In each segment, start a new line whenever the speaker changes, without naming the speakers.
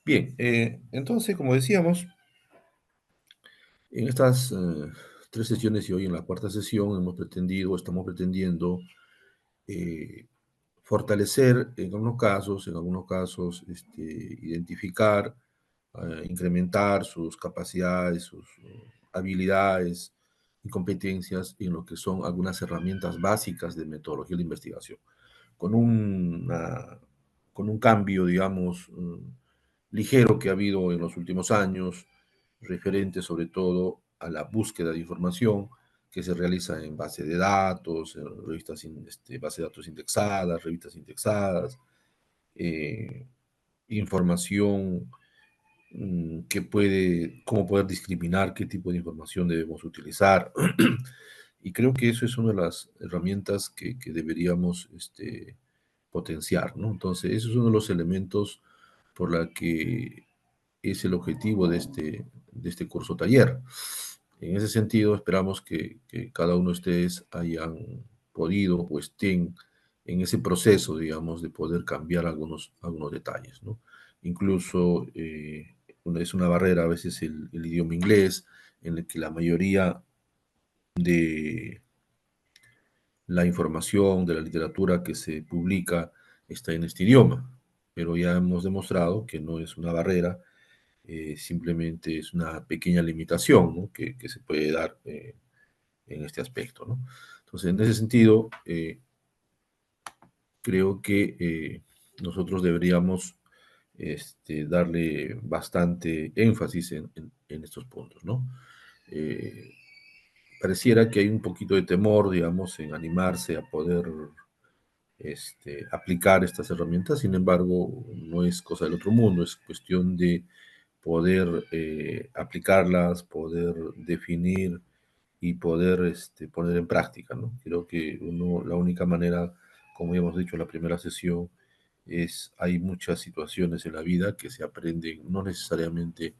Bien, entonces, como decíamos, en estas tres sesiones y hoy en la cuarta sesión estamos pretendiendo eh, fortalecer en algunos casos, identificar, incrementar sus capacidades, sus habilidades y competencias en lo que son algunas herramientas básicas de metodología de investigación, con con un cambio, digamos, ligero que ha habido en los últimos años, referente sobre todo a la búsqueda de información que se realiza en base de datos, base de datos indexadas, revistas indexadas, eh, información que cómo poder discriminar qué tipo de información debemos utilizar. Y creo que eso es una de las herramientas que deberíamos potenciar, ¿no? Entonces, eso es uno de los elementos por la que es el objetivo de este curso taller. En ese sentido, esperamos que cada uno de ustedes hayan podido o estén en ese proceso, digamos, de poder cambiar algunos detalles, ¿no? Incluso es una barrera a veces el idioma inglés, en el que la mayoría de la información, de la literatura que se publica está en este idioma, pero ya hemos demostrado que no es una barrera, simplemente es una pequeña limitación, ¿no? Que se puede dar en este aspecto, ¿no? Entonces, en ese sentido, creo que nosotros deberíamos darle bastante énfasis en estos puntos, ¿no? Eh, Pareciera que hay un poquito de temor, digamos, en animarse a poder aplicar estas herramientas. Sin embargo, no es cosa del otro mundo, es cuestión de poder aplicarlas, poder definir y poder poner en práctica, ¿no? Creo que la única manera, como ya hemos dicho en la primera sesión, hay muchas situaciones en la vida que se aprenden no necesariamente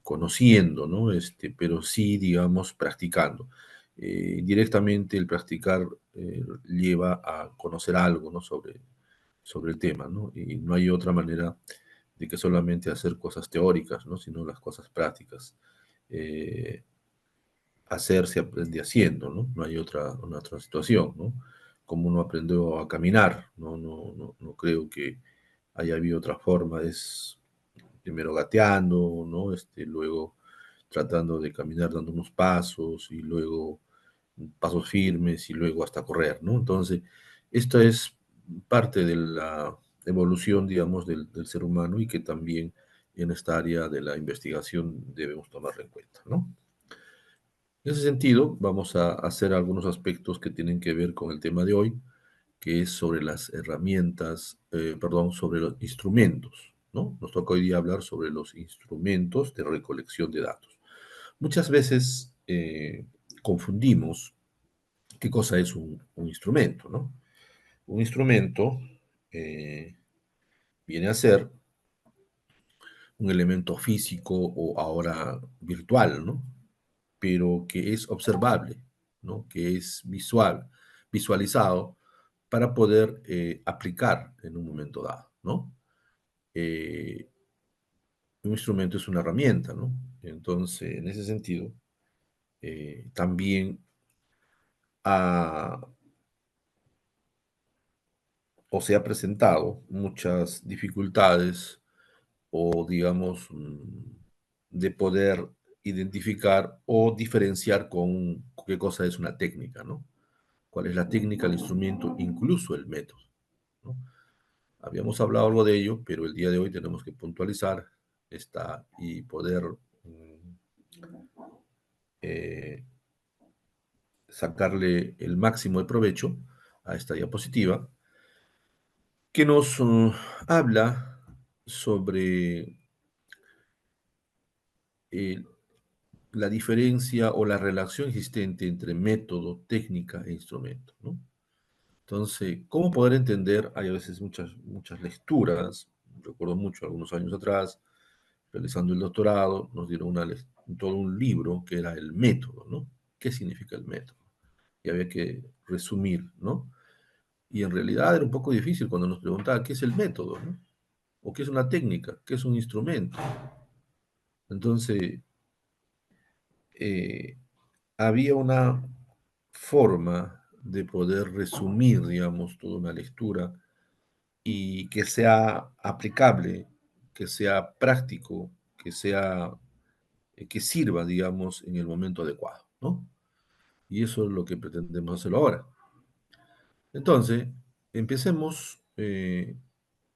conociendo, ¿no? Pero sí, digamos, practicando. Directamente el practicar lleva a conocer algo, ¿no? Sobre el tema, ¿no? Y no hay otra manera de que solamente hacer cosas teóricas, ¿no? Sino las cosas prácticas. Eh, Hacer se aprende haciendo, ¿no? No hay una otra situación, ¿no? Como uno aprendió a caminar, no creo que haya habido otra forma, es primero gateando, ¿no? Luego tratando de caminar dando unos pasos y luego pasos firmes y luego hasta correr, ¿no? Entonces, esto es parte de la evolución, digamos, del ser humano y que también en esta área de la investigación debemos tomarlo en cuenta, ¿no? En ese sentido, vamos a hacer algunos aspectos que tienen que ver con el tema de hoy, que es sobre las herramientas, perdón, sobre los instrumentos, ¿no? Nos toca hoy día hablar sobre los instrumentos de recolección de datos. Muchas veces confundimos qué cosa es un instrumento, ¿no? Un instrumento eh, viene a ser un elemento físico o ahora virtual, ¿no? Pero que es observable, ¿no? Que es visualizado para poder aplicar en un momento dado, ¿no? Eh, un instrumento es una herramienta, ¿no? Entonces, en ese sentido, también ha o se ha presentado muchas dificultades o, digamos, de poder identificar o diferenciar con qué cosa es una técnica, ¿no? Cuál es la técnica, el instrumento, incluso el método, ¿no? Habíamos hablado algo de ello, pero el día de hoy tenemos que puntualizar y poder eh, sacarle el máximo de provecho a esta diapositiva, que nos habla sobre eh, la diferencia o la relación existente entre método, técnica e instrumento, ¿no? Entonces, ¿cómo poder entender? Hay a veces muchas lecturas. Recuerdo mucho algunos años atrás, realizando el doctorado, nos dieron todo un libro que era el método, ¿no? ¿Qué significa el método? Y había que resumir, ¿no? Y en realidad era un poco difícil cuando nos preguntaba qué es el método, ¿no? o qué es una técnica, qué es un instrumento. Entonces, eh, había una forma de poder resumir, digamos, toda una lectura y que sea aplicable, que sea práctico, que sirva, digamos, en el momento adecuado, ¿no? Y eso es lo que pretendemos hacerlo ahora. Entonces, empecemos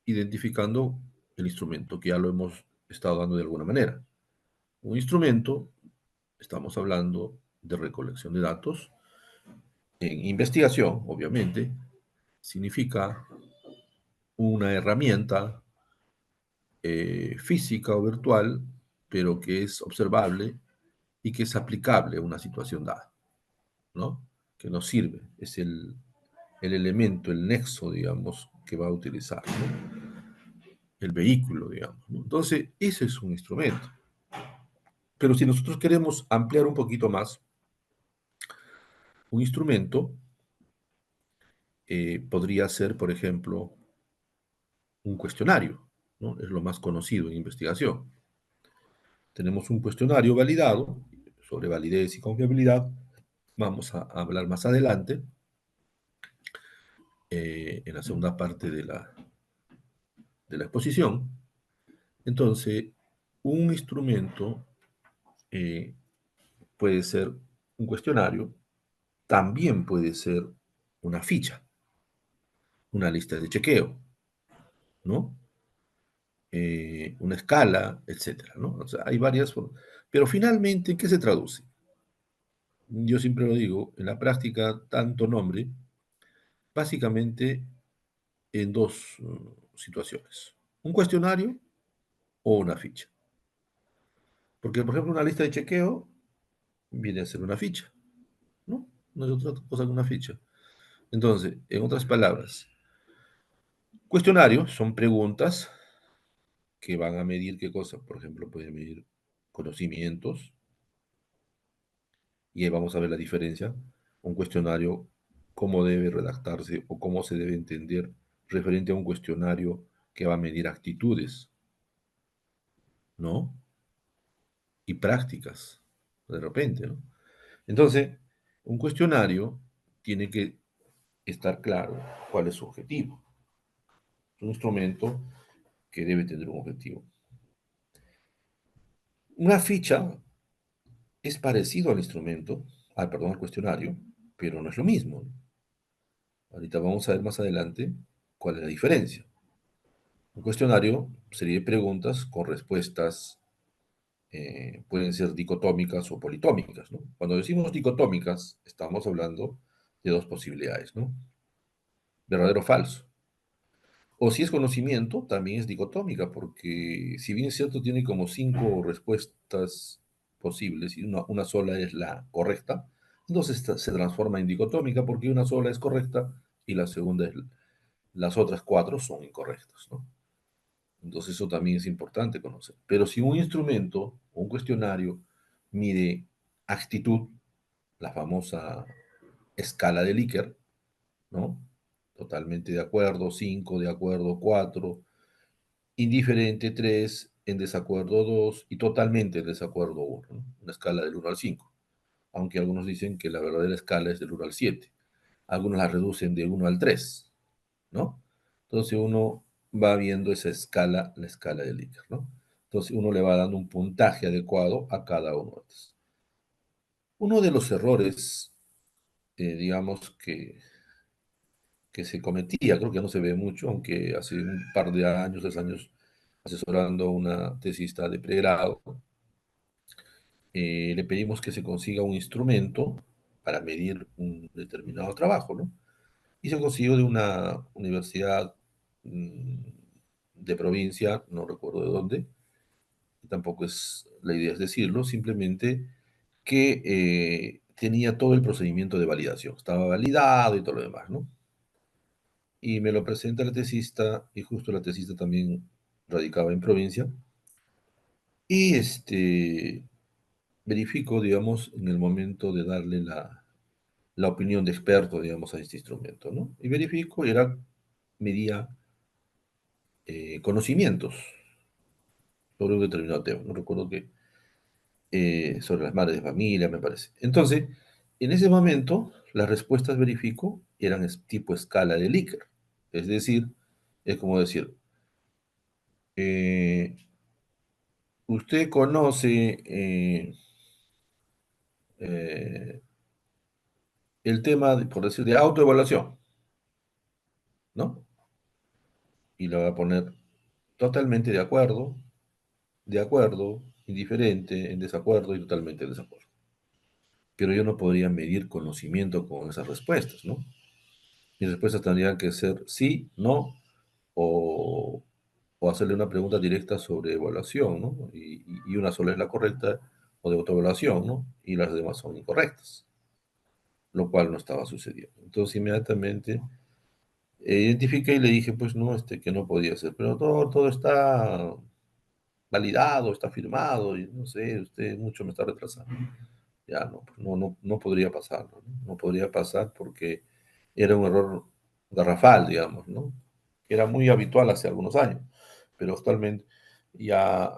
identificando el instrumento, que ya lo hemos estado dando de alguna manera. Un instrumento, estamos hablando de recolección de datos. En investigación, obviamente, significa una herramienta física o virtual, pero que es observable y que es aplicable a una situación dada, ¿no? Que nos sirve, es el elemento, el nexo, digamos, que va a utilizar, ¿no? El vehículo, digamos, ¿no? Entonces, ese es un instrumento. Pero si nosotros queremos ampliar un poquito más, un instrumento podría ser, por ejemplo, un cuestionario, ¿no? Es lo más conocido en investigación. Tenemos un cuestionario validado sobre validez y confiabilidad. Vamos a hablar más adelante, en la segunda parte de la exposición. Entonces, un instrumento eh, puede ser un cuestionario, también puede ser una ficha, una lista de chequeo, ¿no? Una escala, etcétera, ¿no? O sea, hay varias formas. Pero finalmente, ¿en qué se traduce? Yo siempre lo digo, en la práctica, tanto nombre, básicamente en dos situaciones. Un cuestionario o una ficha. Porque, por ejemplo, una lista de chequeo viene a ser una ficha, ¿no? No es otra cosa que una ficha. Entonces, en otras palabras, cuestionarios son preguntas que van a medir qué cosa. Por ejemplo, pueden medir conocimientos, y ahí vamos a ver la diferencia. Un cuestionario, cómo debe redactarse o cómo se debe entender referente a un cuestionario que va a medir actitudes, ¿no? Y prácticas, de repente, ¿no? Entonces, un cuestionario tiene que estar claro cuál es su objetivo. Es un instrumento que debe tener un objetivo. Una ficha es parecido al instrumento, perdón, al cuestionario, pero no es lo mismo. Ahorita vamos a ver más adelante cuál es la diferencia. Un cuestionario, serie de preguntas con respuestas, pueden ser dicotómicas o politómicas, ¿no? Cuando decimos dicotómicas, estamos hablando de dos posibilidades, ¿no? Verdadero o falso. O si es conocimiento, también es dicotómica, porque si bien es cierto, tiene como cinco respuestas posibles y una sola es la correcta, entonces se transforma en dicotómica porque una sola es correcta y la segunda es, las otras cuatro son incorrectas, ¿no? Entonces eso también es importante conocer. Pero si un instrumento o un cuestionario mide actitud, la famosa escala de Likert, ¿no? Totalmente de acuerdo, 5 de acuerdo, 4 indiferente 3 en desacuerdo 2 y totalmente en desacuerdo 1, ¿no? Una escala del 1 al 5, aunque algunos dicen que la verdadera escala es del 1 al 7. Algunos la reducen de 1 al 3, ¿no? Entonces uno va viendo esa escala, la escala de Likert, ¿no? Entonces uno le va dando un puntaje adecuado a cada uno de estos. Uno de los errores, digamos, que se cometía, creo que no se ve mucho, aunque hace un par de años, 3 años, asesorando a una tesista de pregrado, le pedimos que se consiga un instrumento para medir un determinado trabajo, ¿no? Y se consiguió de una universidad mm, de provincia, no recuerdo de dónde, tampoco es la idea es decirlo, simplemente que tenía todo el procedimiento de validación, estaba validado y todo lo demás, ¿no? Y me lo presenta la tesista, y justo la tesista también radicaba en provincia, y verifico, digamos, en el momento de darle la opinión de experto, digamos, a este instrumento, ¿no? Y verifico, medía conocimientos sobre un determinado tema. No recuerdo que sobre las madres de familia, me parece. Entonces, en ese momento, las respuestas verifico eran tipo escala de Likert. Es decir, es como decir, eh, usted conoce eh, el tema, por decir, de autoevaluación, ¿no? Y lo va a poner totalmente de acuerdo, indiferente, en desacuerdo y totalmente en desacuerdo. Pero yo no podría medir conocimiento con esas respuestas, ¿no? Mis respuestas tendrían que ser sí, no, o, o hacerle una pregunta directa sobre evaluación, ¿no? Y una sola es la correcta, o de autoevaluación, ¿no? Y las demás son incorrectas, lo cual no estaba sucediendo. Entonces, inmediatamente identifiqué y le dije, pues no, que no podía ser, pero todo está validado, está firmado, y no sé, usted mucho me está retrasando. Ya no, pues no podría pasar, ¿no? No podría pasar porque era un error garrafal, digamos, ¿no? Que era muy habitual hace algunos años, pero actualmente ya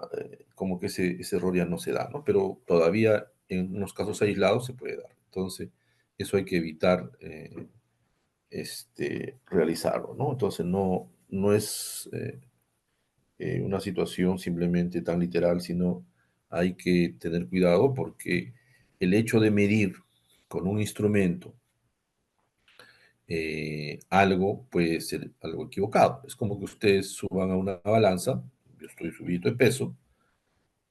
como que ese error ya no se da, ¿no? Pero todavía en unos casos aislados se puede dar. Entonces, eso hay que evitar realizarlo, ¿no? Entonces, no es una situación simplemente tan literal, sino hay que tener cuidado porque el hecho de medir con un instrumento algo puede ser algo equivocado. Es como que ustedes suban a una balanza, yo estoy subido de peso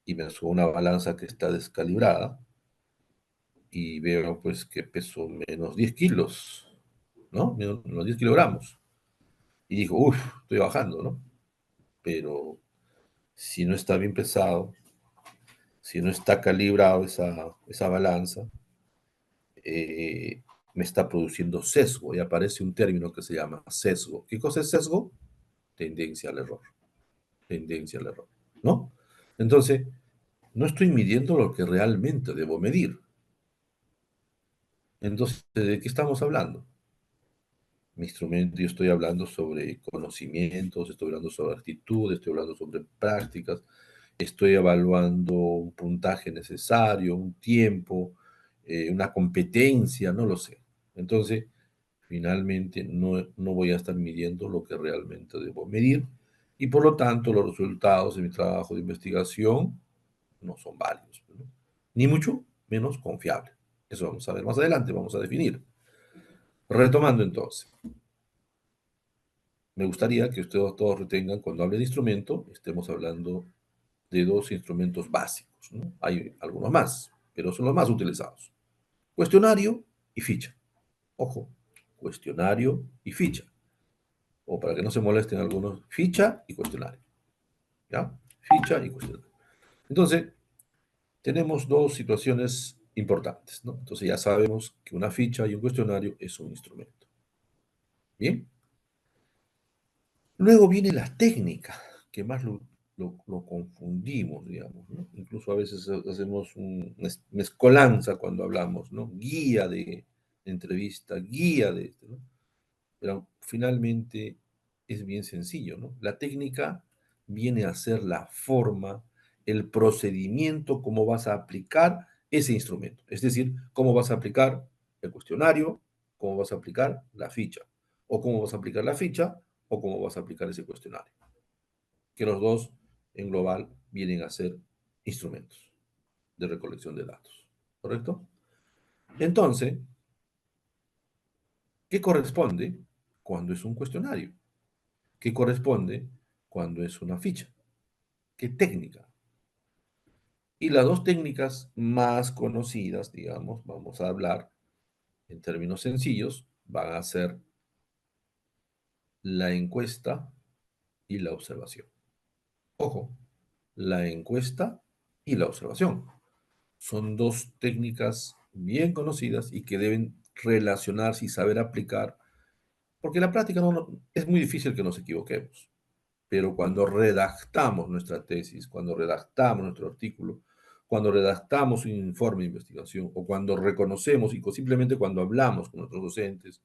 y me subo a una balanza que está descalibrada y veo pues que peso menos 10 kilos, ¿no? Menos 10 kilogramos. Y digo, uff, estoy bajando, ¿no? Pero si no está bien pesado, si no está calibrado esa balanza, eh, me está produciendo sesgo y aparece un término que se llama sesgo. ¿Qué cosa es sesgo? Tendencia al error, tendencia al error, ¿no? Entonces, no estoy midiendo lo que realmente debo medir. Entonces, ¿de qué estamos hablando? Mi instrumento, yo estoy hablando sobre conocimientos, estoy hablando sobre actitud, estoy hablando sobre prácticas, estoy evaluando un puntaje necesario, un tiempo, una competencia, no lo sé. Entonces, finalmente no voy a estar midiendo lo que realmente debo medir y por lo tanto los resultados de mi trabajo de investigación no son válidos, ¿no? Ni mucho menos confiables. Eso vamos a ver más adelante, vamos a definir. Retomando entonces, me gustaría que ustedes todos retengan, cuando hable de instrumento, estemos hablando de dos instrumentos básicos, ¿no? Hay algunos más, pero son los más utilizados. Cuestionario y ficha. Ojo, cuestionario y ficha. O para que no se molesten algunos, ficha y cuestionario. ¿Ya? Ficha y cuestionario. Entonces, tenemos dos situaciones importantes, ¿no? Entonces ya sabemos que una ficha y un cuestionario es un instrumento. Bien. Luego viene la técnica, que más lo confundimos, digamos, ¿no? Incluso a veces hacemos una mezcolanza cuando hablamos, ¿no? Guía de entrevista, guía de esto, ¿no? Pero finalmente es bien sencillo, ¿no? La técnica viene a ser la forma, el procedimiento, cómo vas a aplicar ese instrumento. Es decir, cómo vas a aplicar el cuestionario, cómo vas a aplicar la ficha, o cómo vas a aplicar la ficha, o cómo vas a aplicar ese cuestionario. Que los dos, en global, vienen a ser instrumentos de recolección de datos. ¿Correcto? Entonces, ¿qué corresponde cuando es un cuestionario? ¿Qué corresponde cuando es una ficha? ¿Qué técnica? Y las dos técnicas más conocidas, digamos, vamos a hablar en términos sencillos, van a ser la encuesta y la observación. Ojo, la encuesta y la observación. Son dos técnicas bien conocidas y que deben relacionarse y saber aplicar, porque en la práctica es muy difícil que nos equivoquemos. Pero cuando redactamos nuestra tesis, cuando redactamos nuestro artículo, cuando redactamos un informe de investigación o cuando reconocemos y simplemente cuando hablamos con nuestros docentes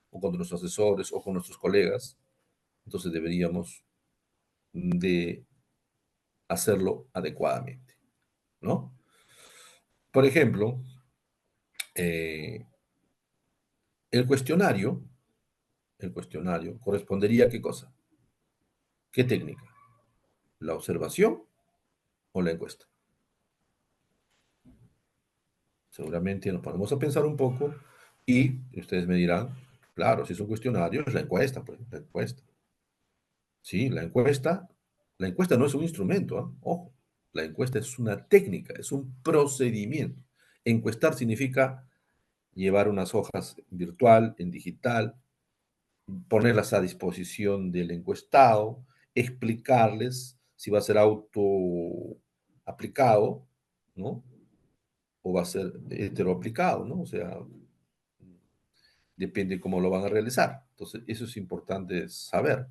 o con nuestros asesores o con nuestros colegas, entonces deberíamos de hacerlo adecuadamente, ¿no? Por ejemplo, eh, el cuestionario, el cuestionario correspondería a qué cosa, qué técnica, la observación o la encuesta. Seguramente nos ponemos a pensar un poco y ustedes me dirán, claro, si es un cuestionario, es la encuesta, pues, la encuesta. Sí, la encuesta no es un instrumento, ¿eh? Ojo, la encuesta es una técnica, es un procedimiento. Encuestar significa llevar unas hojas virtual, en digital, ponerlas a disposición del encuestado, explicarles si va a ser auto aplicado, ¿no? O va a ser heteroaplicado, ¿no? O sea, depende cómo lo van a realizar. Entonces, eso es importante saber.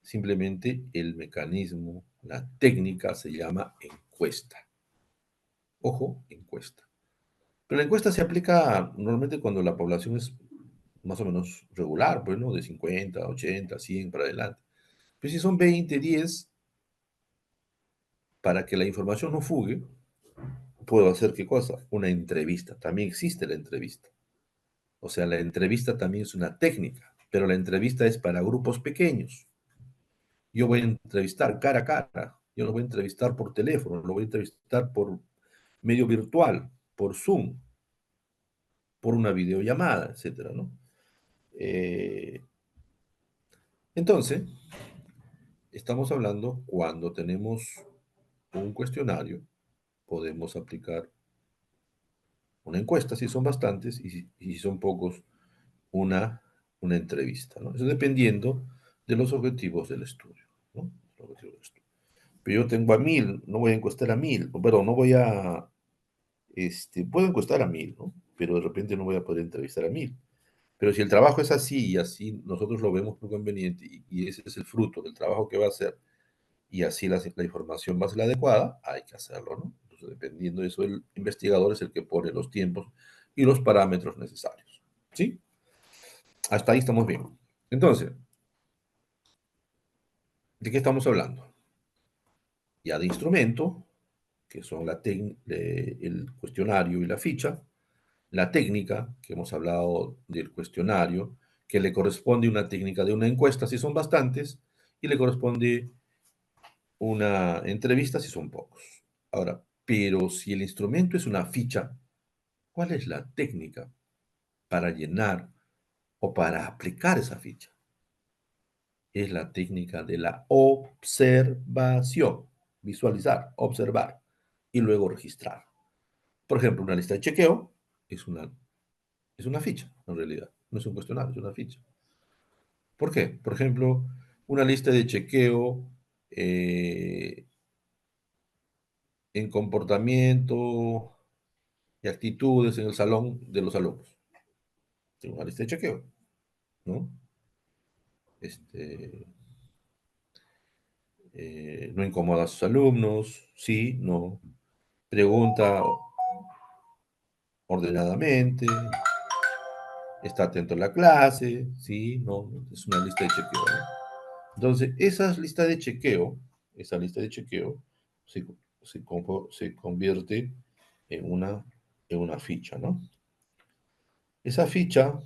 Simplemente el mecanismo, la técnica se llama encuesta. Ojo, encuesta. Pero la encuesta se aplica normalmente cuando la población es más o menos regular, pues, ¿no? De 50, 80, 100 para adelante. Pero si son 20, 10, para que la información no fugue, puedo hacer qué cosa? Una entrevista. También existe la entrevista. O sea, la entrevista también es una técnica, pero la entrevista es para grupos pequeños. Yo voy a entrevistar cara a cara, yo lo voy a entrevistar por teléfono, lo voy a entrevistar por medio virtual, por Zoom, por una videollamada, etcétera, ¿no? Eh, entonces, estamos hablando cuando tenemos un cuestionario, podemos aplicar una encuesta, si son bastantes, y si son pocos, una, una entrevista, ¿no? Eso dependiendo de los objetivos del estudio, ¿no? Los objetivos del estudio. Pero yo tengo a 1000, no voy a encuestar a 1000, perdón, no voy a, puedo encuestar a 1000, ¿no? Pero de repente no voy a poder entrevistar a 1000. Pero si el trabajo es así y así nosotros lo vemos por conveniente y ese es el fruto del trabajo que va a hacer y así la información va a ser la adecuada, hay que hacerlo, ¿no? Entonces, dependiendo de eso, el investigador es el que pone los tiempos y los parámetros necesarios. ¿Sí? Hasta ahí estamos bien. Entonces, ¿de qué estamos hablando? Ya de instrumento, que son el cuestionario y la ficha, la técnica, que hemos hablado del cuestionario, que le corresponde una técnica de una encuesta si son bastantes, y le corresponde una entrevista si son pocos. Ahora, pero si el instrumento es una ficha, ¿cuál es la técnica para llenar o para aplicar esa ficha? Es la técnica de la observación, visualizar, observar y luego registrar. Por ejemplo, una lista de chequeo es una ficha, en realidad. No es un cuestionario, es una ficha. ¿Por qué? Por ejemplo, una lista de chequeo eh, en comportamiento y actitudes en el salón de los alumnos. Tengo una lista de chequeo, ¿no? Este, no incomoda a sus alumnos, sí, no. Pregunta ordenadamente, está atento a la clase, sí, no. Es una lista de chequeo, ¿no? Entonces, esa lista de chequeo se, se convierte en una ficha, ¿no? Esa ficha,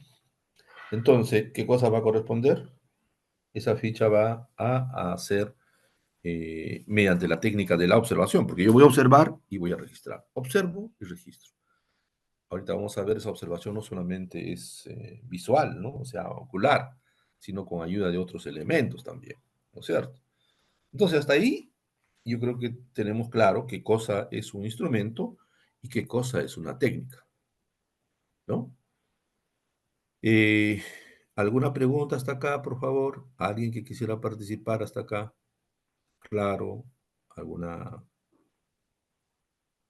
entonces, ¿qué cosa va a corresponder? Esa ficha va a hacer mediante la técnica de la observación, porque yo voy a observar y voy a registrar. Observo y registro. Ahorita vamos a ver, esa observación no solamente es visual, ¿no? O sea, ocular, sino con ayuda de otros elementos también, ¿no es cierto? Entonces, hasta ahí yo creo que tenemos claro qué cosa es un instrumento y qué cosa es una técnica, ¿no? Eh, ¿Alguna pregunta hasta acá, por favor? ¿Alguien que quisiera participar hasta acá? Claro, alguna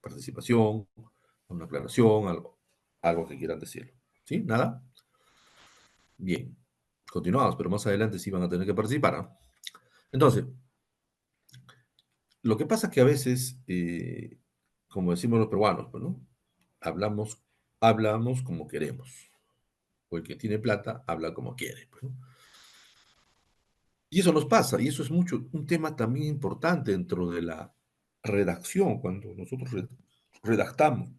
participación, una aclaración, algo que quieran decir. ¿Sí? ¿Nada? Bien. Continuamos, pero más adelante sí van a tener que participar, ¿no? Entonces, lo que pasa es que a veces, como decimos los peruanos, pues, ¿no? Hablamos como queremos. O el que tiene plata habla como quiere, pues, ¿no? Y eso nos pasa, y eso es mucho, un tema también importante dentro de la redacción, cuando nosotros redactamos.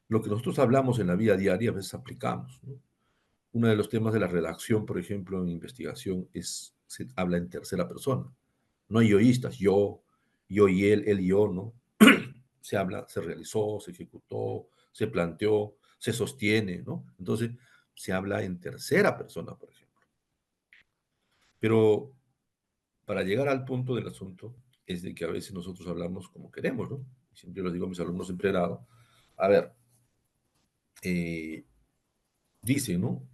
Lo que nosotros hablamos en la vida diaria a veces aplicamos, ¿no? Uno de los temas de la redacción, por ejemplo, en investigación, se habla en tercera persona. No hay yoístas, yo y él y yo, ¿no? Se habla, se realizó, se ejecutó, se planteó, se sostiene, ¿no? Entonces, se habla en tercera persona, por ejemplo. Pero para llegar al punto del asunto, es de que a veces nosotros hablamos como queremos, ¿no? Siempre les digo a mis alumnos en pregrado, a ver, eh, dicen, ¿no?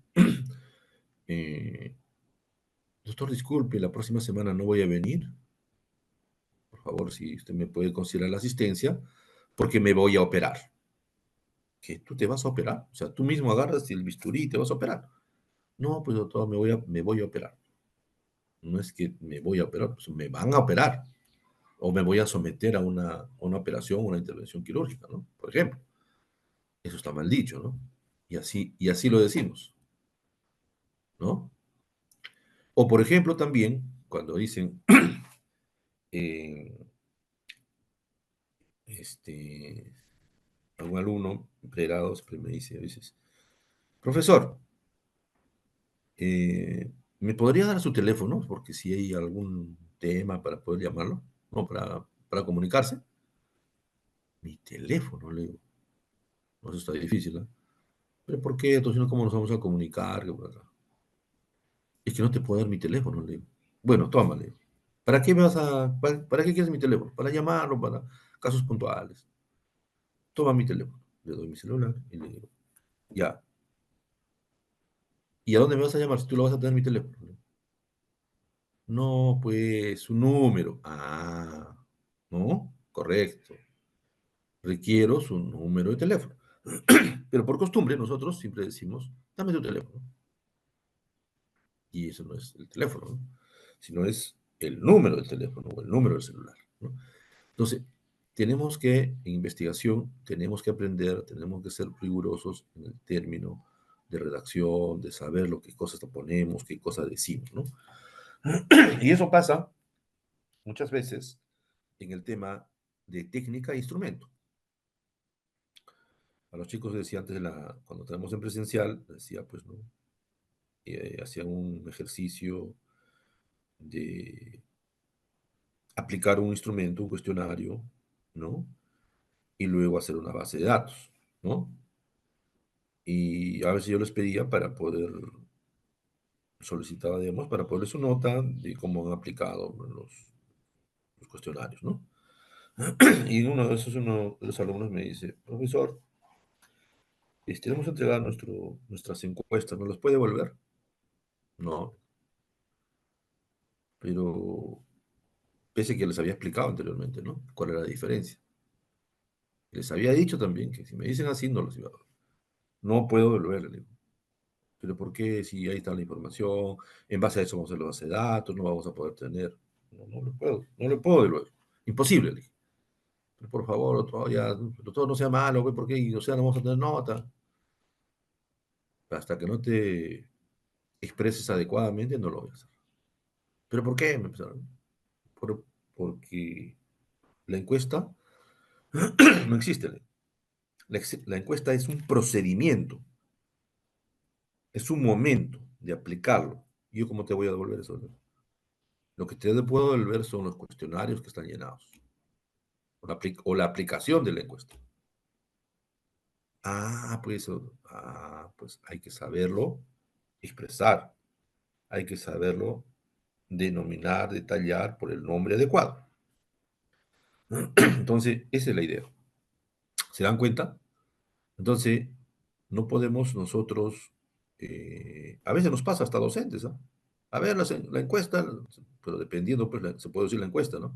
Eh, doctor, disculpe, la próxima semana no voy a venir. Por favor, si usted me puede considerar la asistencia, porque me voy a operar. ¿Que tú te vas a operar? O sea, tú mismo agarras el bisturí y te vas a operar. No, pues doctor, me voy a operar. No es que me voy a operar, pues me van a operar. O me voy a someter a una operación, una intervención quirúrgica, ¿no? Por ejemplo. Eso está mal dicho, ¿no? Y así lo decimos, ¿no? O por ejemplo también, cuando dicen, eh, este, algún alumno pregrado siempre me dice a veces, profesor, ¿me podría dar su teléfono? Porque si hay algún tema para poder llamarlo, no, para comunicarse. Mi teléfono, le digo, no, eso está difícil, ¿no? ¿Pero por qué? Entonces, ¿cómo nos vamos a comunicar? Es que no te puedo dar mi teléfono, le digo. Bueno, tómale. ¿Para qué para qué quieres mi teléfono? Para llamarlo, para casos puntuales. Toma mi teléfono. Le doy mi celular y le digo, ya. ¿Y a dónde me vas a llamar si tú lo vas a tener mi teléfono? No, pues, su número. Ah, ¿no? Correcto. Requiero su número de teléfono. Pero por costumbre nosotros siempre decimos, dame tu teléfono. Y eso no es el teléfono, ¿no? Sino es el número del teléfono o el número del celular, ¿no? Entonces, tenemos que, en investigación, tenemos que aprender, tenemos que ser rigurosos en el término de redacción, de saber lo que cosas ponemos, qué cosas decimos, ¿no? Y eso pasa muchas veces en el tema de técnica e instrumento. A los chicos decía antes, cuando tenemos en presencial, decía, pues, ¿no? Hacían un ejercicio de aplicar un instrumento, un cuestionario, ¿no? Y luego hacer una base de datos, ¿no? Y a veces yo les pedía para poder, solicitaba, digamos, para poder su nota de cómo han aplicado los cuestionarios, ¿no? Y uno de los alumnos me dice, profesor, hemos entregado nuestras encuestas, ¿nos las puede devolver? No, pero pese que les había explicado anteriormente, ¿no? ¿Cuál era la diferencia? Les había dicho también que si me dicen así, no los iba a devolver. No puedo devolverle. Pero ¿por qué si ahí está la información? En base a eso vamos a hacer la base de datos, no vamos a poder tener. No, no le puedo devolver. Imposible, le dije. Pero por favor, otro, ya, todo no sea malo, güey, ¿por qué? O sea, no vamos a tener nota. Hasta que no te expreses adecuadamente, no lo voy a hacer. ¿Pero por qué? Me empezaron. Porque la encuesta no existe. La encuesta es un procedimiento, es un momento de aplicarlo. ¿Y yo cómo te voy a devolver eso? Lo que te puedo devolver son los cuestionarios que están llenados o la aplicación de la encuesta. Pues hay que saberlo expresar, hay que saberlo denominar, detallar por el nombre adecuado. Entonces, esa es la idea. ¿Se dan cuenta? Entonces, no podemos nosotros, a veces nos pasa hasta docentes, ¿no? A ver, la encuesta, pero dependiendo, pues se puede decir la encuesta, ¿no?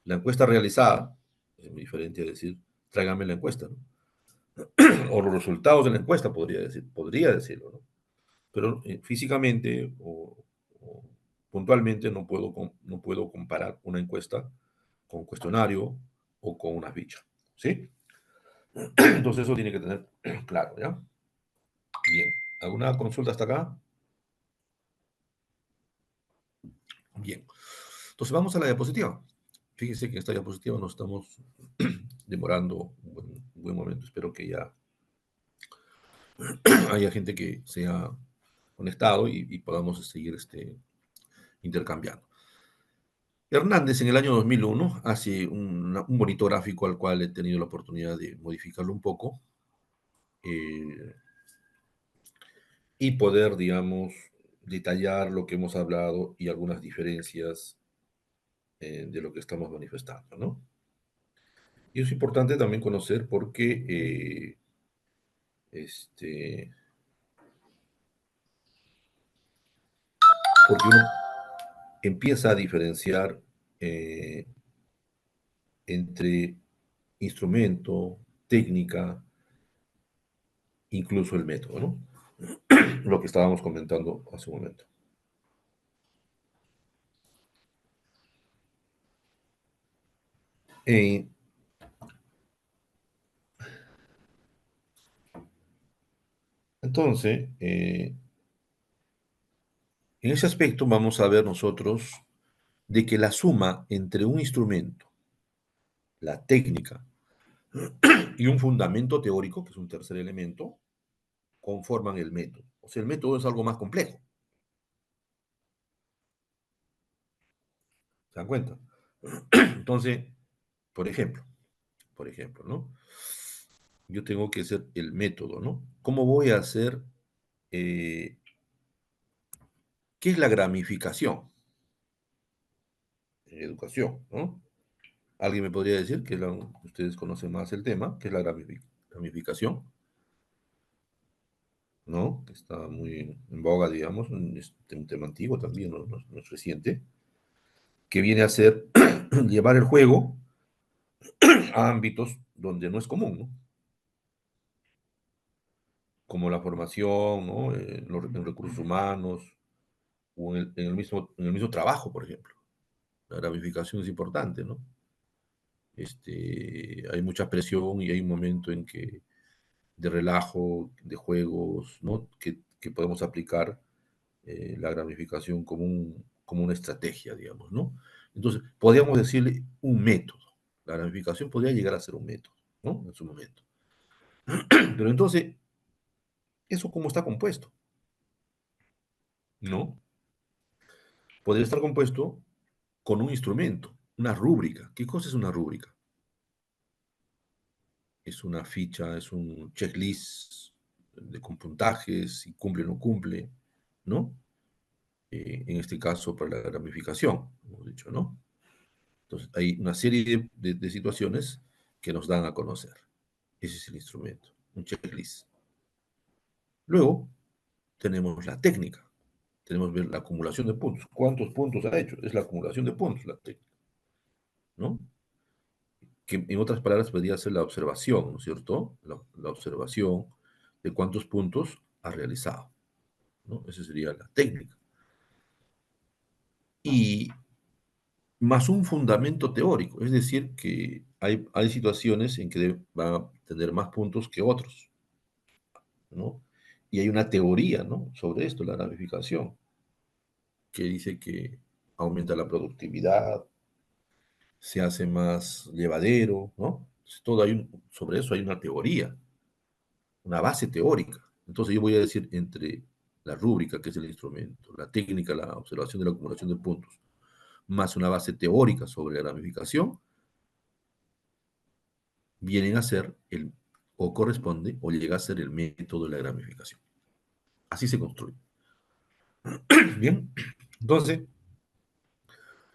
La encuesta realizada, es muy diferente a decir, tráigame la encuesta, ¿no? O los resultados de la encuesta, podría decirlo, ¿no? Pero físicamente o puntualmente no puedo comparar una encuesta con un cuestionario o con una ficha, ¿sí? Entonces eso tiene que tener claro, ¿ya? Bien, ¿alguna consulta hasta acá? Bien, entonces vamos a la diapositiva. Fíjense que en esta diapositiva nos estamos demorando un buen momento. Espero que ya haya gente que se ha conectado y podamos seguir intercambiando. Hernández en el año 2001 hace un bonito gráfico al cual he tenido la oportunidad de modificarlo un poco eh, y poder, digamos, detallar lo que hemos hablado y algunas diferencias de lo que estamos manifestando, ¿no? Y es importante también conocer porque este, porque uno empieza a diferenciar eh, entre instrumento, técnica, incluso el método, ¿no? Lo que estábamos comentando hace un momento. Eh, entonces, en ese aspecto vamos a ver nosotros de que la suma entre un instrumento, la técnica y un fundamento teórico, que es un tercer elemento, conforman el método. O sea, el método es algo más complejo. ¿Se dan cuenta? Entonces, por ejemplo, ¿no? Yo tengo que hacer el método, ¿no? ¿Cómo voy a hacer? eh, ¿Qué es la gramificación en educación, ¿no? ¿Alguien me podría decir que ustedes conocen más el tema, qué es la gramificación, ¿no? Que está muy en boga, digamos, es un tema antiguo también, no es reciente, que viene a ser llevar el juego a ámbitos donde no es común, ¿no? Como la formación, ¿no? En recursos humanos o en el mismo trabajo, por ejemplo. La gramificación es importante, ¿no? Hay mucha presión y hay un momento en que de relajo, de juegos, ¿no? Que podemos aplicar la gramificación como una estrategia, digamos, ¿no? Entonces, podríamos decirle un método. La gramificación podría llegar a ser un método, ¿no? En su momento. Pero entonces, ¿eso cómo está compuesto? ¿No? Podría estar compuesto con un instrumento, una rúbrica. ¿Qué cosa es una rúbrica? Es una ficha, es un checklist con puntajes, si cumple o no cumple, ¿no? En este caso, para la gramificación, hemos dicho, ¿no? Entonces, hay una serie de situaciones que nos dan a conocer. Ese es el instrumento, un checklist. Luego, tenemos la técnica. Tenemos que ver la acumulación de puntos. ¿Cuántos puntos ha hecho? Es la acumulación de puntos, la técnica, ¿no? Que en otras palabras podría ser la observación, ¿no es cierto? La observación de cuántos puntos ha realizado, ¿no? Esa sería la técnica. Y más un fundamento teórico, es decir, que hay situaciones en que van a tener más puntos que otros, ¿no? Y hay una teoría, ¿no? Sobre esto, la ramificación, que dice que aumenta la productividad, se hace más llevadero, ¿no? Sobre eso hay una teoría, una base teórica. Entonces yo voy a decir entre la rúbrica, que es el instrumento, la técnica, la observación de la acumulación de puntos, más una base teórica sobre la ramificación, vienen a ser o corresponde, o llega a ser el método de la gramificación. Así se construye. Bien, entonces,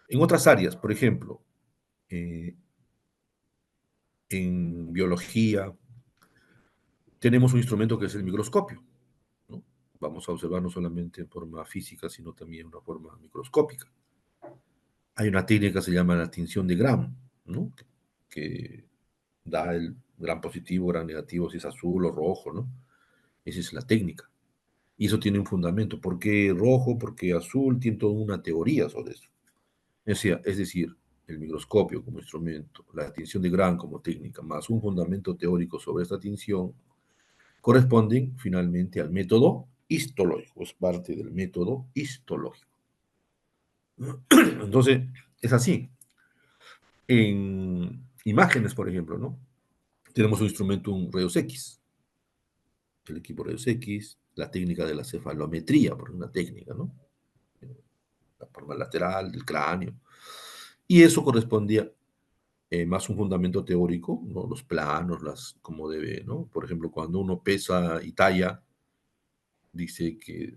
en otras áreas, por ejemplo, eh, en biología, tenemos un instrumento que es el microscopio, ¿no? Vamos a observar no solamente en forma física, sino también en una forma microscópica. Hay una técnica que se llama la tinción de Gram, ¿no? Que da el gran positivo, gran negativo, si es azul o rojo, ¿no? Esa es la técnica. Y eso tiene un fundamento. ¿Por qué rojo? ¿Por qué azul? Tiene toda una teoría sobre eso. Es decir, el microscopio como instrumento, la tinción de Gram como técnica, más un fundamento teórico sobre esta tinción, corresponden finalmente al método histológico. Es parte del método histológico. Entonces, es así. En imágenes, por ejemplo, ¿no? Tenemos un instrumento, un rayos X, el equipo rayos X, la técnica de la cefalometría, por una técnica, ¿no? La forma lateral del cráneo. Y eso correspondía más un fundamento teórico, ¿no? Los planos, cómo debe, ¿no? Por ejemplo, cuando uno pesa y talla, dice que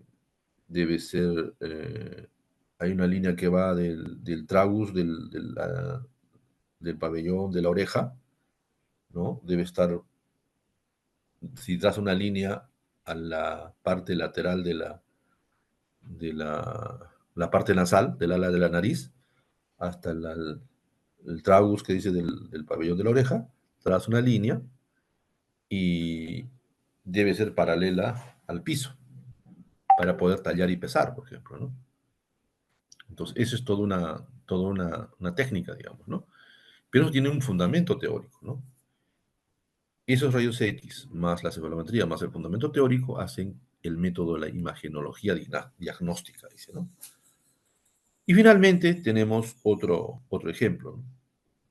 debe ser, hay una línea que va del tragus, del pabellón, de la oreja, ¿no? Debe estar, si tras una línea a la parte lateral de la parte nasal, del ala de la nariz, hasta el tragus que dice del pabellón de la oreja, tras una línea y debe ser paralela al piso para poder tallar y pesar, por ejemplo, ¿no? Entonces, eso es toda una técnica, digamos, ¿no? Pero eso tiene un fundamento teórico, ¿no? Esos rayos X, más la cefalometría, más el fundamento teórico, hacen el método de la imagenología diagnóstica, dice, ¿no? Y finalmente tenemos otro ejemplo, ¿no?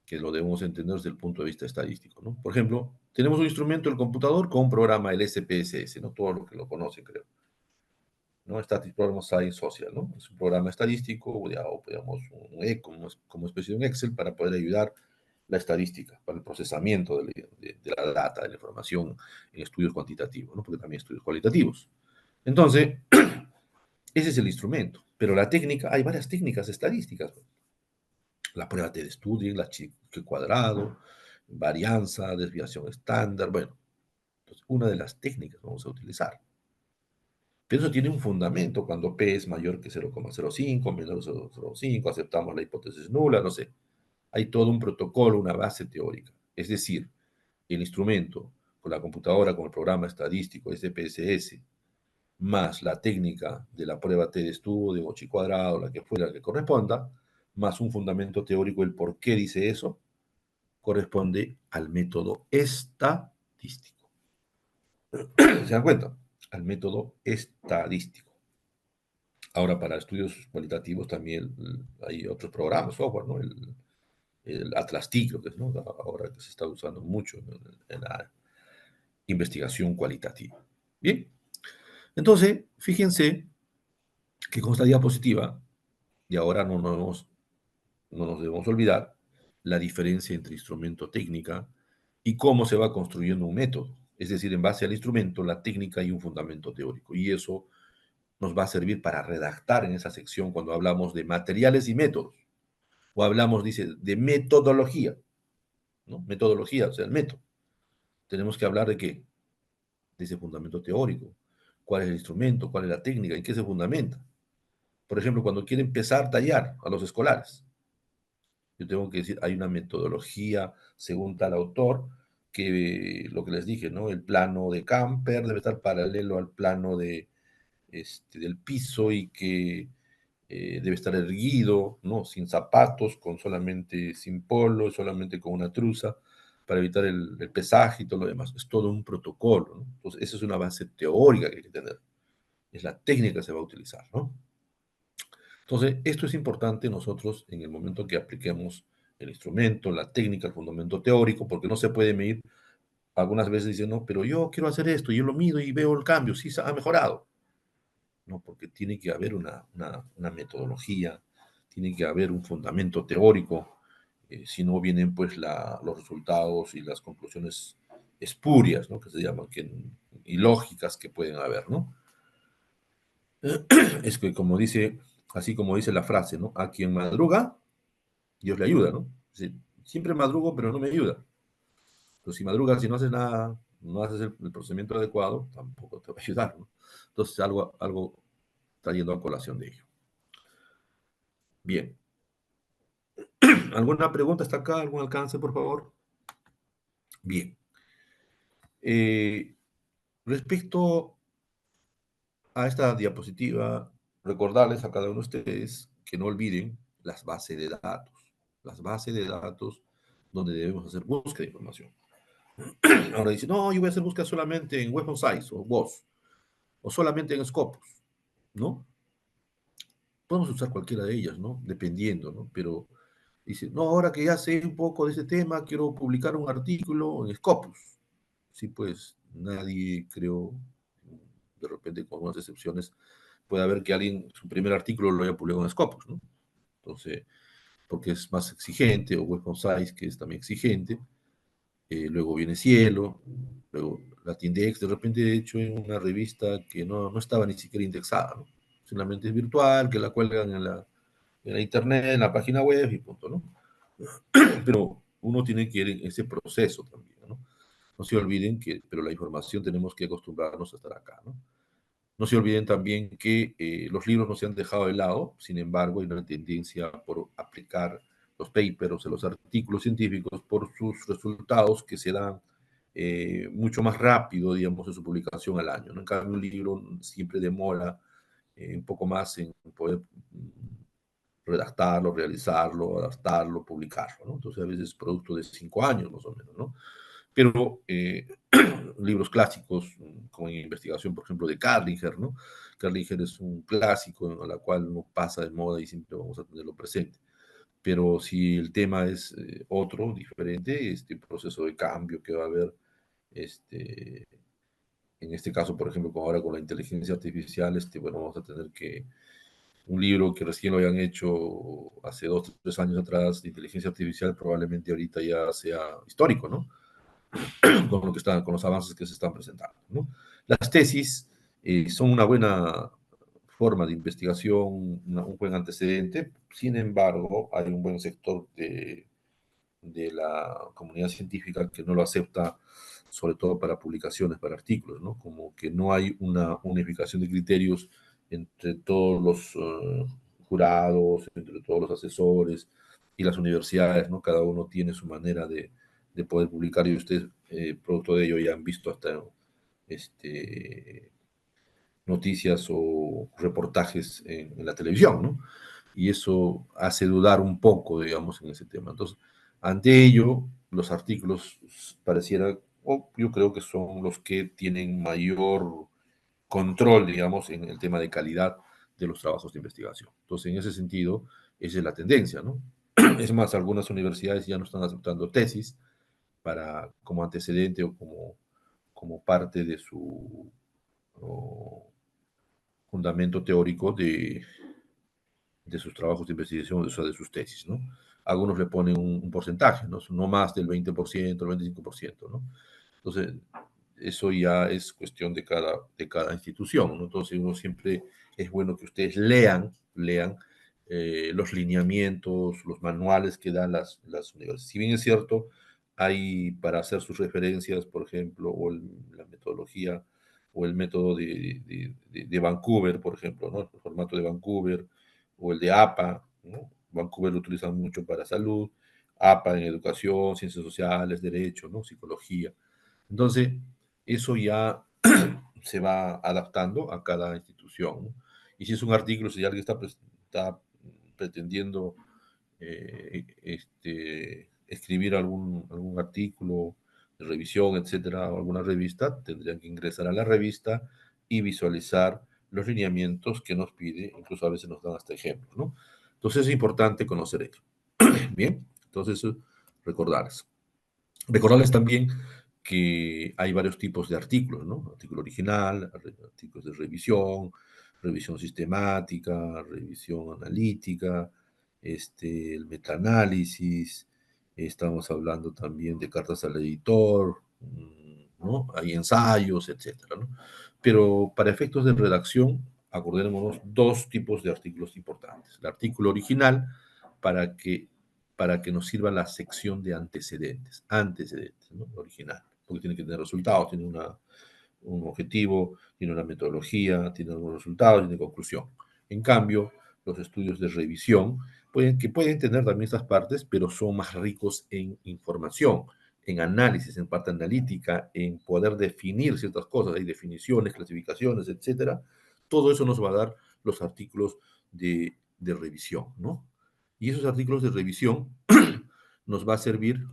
Que lo debemos entender desde el punto de vista estadístico, ¿no? Por ejemplo, tenemos un instrumento, el computador, con un programa, el SPSS, ¿no? Todo lo que lo conocen, creo, ¿no? Static Program Science Social, ¿no? Es un programa estadístico, o digamos, como especie de un Excel para poder ayudar la estadística, para el procesamiento de la data, de la información en estudios cuantitativos, ¿no? Porque también estudios cualitativos. Entonces, ese es el instrumento, pero la técnica, hay varias técnicas estadísticas, ¿no? La prueba de Studing, la chi cuadrado, varianza, desviación estándar, bueno, entonces una de las técnicas que vamos a utilizar. Pero eso tiene un fundamento, cuando P es mayor que 0,05, menor que 0,05, aceptamos la hipótesis nula, no sé. Hay todo un protocolo, una base teórica. Es decir, el instrumento con la computadora, con el programa estadístico SPSS, más la técnica de la prueba T de estudio, o chi cuadrado, la que fuera que corresponda, más un fundamento teórico, el por qué dice eso, corresponde al método estadístico. ¿Se dan cuenta? Al método estadístico. Ahora, para estudios cualitativos también hay otros programas, software, ¿no? El Atlas TIC, creo que es, ¿no? Ahora que se está usando mucho en la investigación cualitativa. Bien, entonces, fíjense que con esta diapositiva, y ahora no nos debemos olvidar la diferencia entre instrumento técnica y cómo se va construyendo un método. Es decir, en base al instrumento, la técnica y un fundamento teórico. Y eso nos va a servir para redactar en esa sección cuando hablamos de materiales y métodos. O hablamos, dice, de metodología, ¿no? Metodología, o sea, el método. Tenemos que hablar de qué? De ese fundamento teórico. ¿Cuál es el instrumento? ¿Cuál es la técnica? ¿En qué se fundamenta? Por ejemplo, cuando quieren empezar a tallar a los escolares, yo tengo que decir, hay una metodología, según tal autor, que lo que les dije, ¿no? El plano de Camper debe estar paralelo al plano del piso y que debe estar erguido, ¿no? Sin zapatos, sin polo, solamente con una truza, para evitar el pesaje y todo lo demás. Es todo un protocolo, ¿no? Entonces, esa es una base teórica que hay que tener. Es la técnica que se va a utilizar, ¿no? Entonces, esto es importante nosotros en el momento que apliquemos el instrumento, la técnica, el fundamento teórico, porque no se puede medir. Algunas veces dicen, no, pero yo quiero hacer esto, y yo lo mido y veo el cambio, sí ha mejorado. No, porque tiene que haber una metodología, tiene que haber un fundamento teórico, si no vienen pues los resultados y las conclusiones espurias, ¿no? Que se llaman, ilógicas que pueden haber, ¿no? Es que así como dice la frase, ¿no? A quien madruga, Dios le ayuda, ¿no? Es decir, siempre madrugo, pero no me ayuda. Entonces, si madrugas y no haces nada, no haces el procedimiento adecuado, tampoco te va a ayudar, ¿no? Entonces, algo está yendo a colación de ello. Bien. ¿Alguna pregunta hasta acá? ¿Algún alcance, por favor? Bien. Eh, Respecto a esta diapositiva, recordarles a cada uno de ustedes que no olviden las bases de datos. Las bases de datos donde debemos hacer búsqueda de información. Ahora dice, no, yo voy a hacer búsqueda solamente en Web on Size o WOS, o solamente en Scopus, ¿no? podemos usar cualquiera de ellas, ¿no? Dependiendo, ¿no? Pero dice, no, ahora que ya sé un poco de ese tema, quiero publicar un artículo en Scopus. Sí, pues nadie, creo, de repente con algunas excepciones, puede haber que alguien, su primer artículo lo haya publicado en Scopus, ¿no? Entonces, porque es más exigente, o Web of Science, que es también exigente. Luego viene Cielo, luego Latindex, de repente he hecho en una revista que no estaba ni siquiera indexada, ¿no? Solamente es virtual, que la cuelgan en la internet, en la página web y punto, ¿no? Pero uno tiene que ir en ese proceso también, ¿no? No se olviden que, pero la información tenemos que acostumbrarnos a estar acá, ¿no? No se olviden también que los libros no se han dejado de lado, sin embargo, hay una tendencia por aplicar los papers o los artículos científicos por sus resultados que se dan mucho más rápido, digamos, en su publicación al año, ¿no? En cambio, un libro siempre demora un poco más en poder redactarlo, realizarlo, adaptarlo, publicarlo, ¿no? Entonces, a veces producto de 5 años más o menos, ¿no? Pero libros clásicos, como en investigación, por ejemplo, de Carlinger, ¿no? Carlinger es un clásico en la cual no pasa de moda y siempre vamos a tenerlo presente. Pero si el tema es otro, diferente, este proceso de cambio que va a haber, este, en este caso, por ejemplo, ahora con la inteligencia artificial, bueno, vamos a tener que un libro que recién lo hayan hecho hace 2 o 3 años atrás de inteligencia artificial, probablemente ahorita ya sea histórico, ¿no? Con lo que están, con los avances que se están presentando, ¿no? Las tesis son una buena forma de investigación, un buen antecedente. Sin embargo, hay un buen sector de la comunidad científica que no lo acepta, sobre todo para publicaciones, para artículos, ¿no? Como que no hay una unificación de criterios entre todos los jurados, entre todos los asesores y las universidades, ¿no? Cada uno tiene su manera de poder publicar y ustedes, producto de ello, ya han visto hasta este, noticias o reportajes en la televisión, ¿no? Y eso hace dudar un poco, digamos, en ese tema. Entonces, ante ello, los artículos pareciera, o yo creo que son los que tienen mayor control, digamos, en el tema de calidad de los trabajos de investigación. Entonces, en ese sentido, esa es la tendencia, ¿no? Es más, algunas universidades ya no están aceptando tesis como antecedente o como parte de su o, fundamento teórico de sus trabajos de investigación, o sea, de sus tesis, ¿no? Algunos le ponen un porcentaje, ¿no? No más del 20%, el 25%, ¿no? Entonces, eso ya es cuestión de cada institución, ¿no? Entonces, uno siempre es bueno que ustedes lean los lineamientos, los manuales que dan las universidades. Si bien es cierto, hay para hacer sus referencias, por ejemplo, la metodología o el método de Vancouver, por ejemplo, ¿no? El formato de Vancouver o el de APA, ¿no? Vancouver lo utilizan mucho para salud, APA en educación, ciencias sociales, derecho, ¿no? Psicología. Entonces, eso ya se va adaptando a cada institución, ¿no? Y si es un artículo, si alguien está pretendiendo escribir algún artículo de revisión, etcétera, o alguna revista, tendrían que ingresar a la revista y visualizar los lineamientos que nos pide, incluso a veces nos dan hasta ejemplos, ¿no? Entonces es importante conocer ello. Bien, entonces recordarles. Recordarles también que hay varios tipos de artículos, ¿no? Artículo original, artículos de revisión, revisión sistemática, revisión analítica, el metaanálisis, estamos hablando también de cartas al editor, ¿no? Hay ensayos, etcétera, ¿no? Pero para efectos de redacción, acordémonos dos tipos de artículos importantes. El artículo original, para que nos sirva la sección de antecedentes, ¿no? Original, porque tiene que tener resultados, tiene un objetivo, tiene una metodología, tiene unos resultados, tiene conclusión. En cambio, los estudios de revisión pueden tener también estas partes, pero son más ricos en información, en análisis, en parte analítica, en poder definir ciertas cosas, hay definiciones, clasificaciones, etcétera. Todo eso nos va a dar los artículos de revisión, ¿no? Y esos artículos de revisión nos va a servir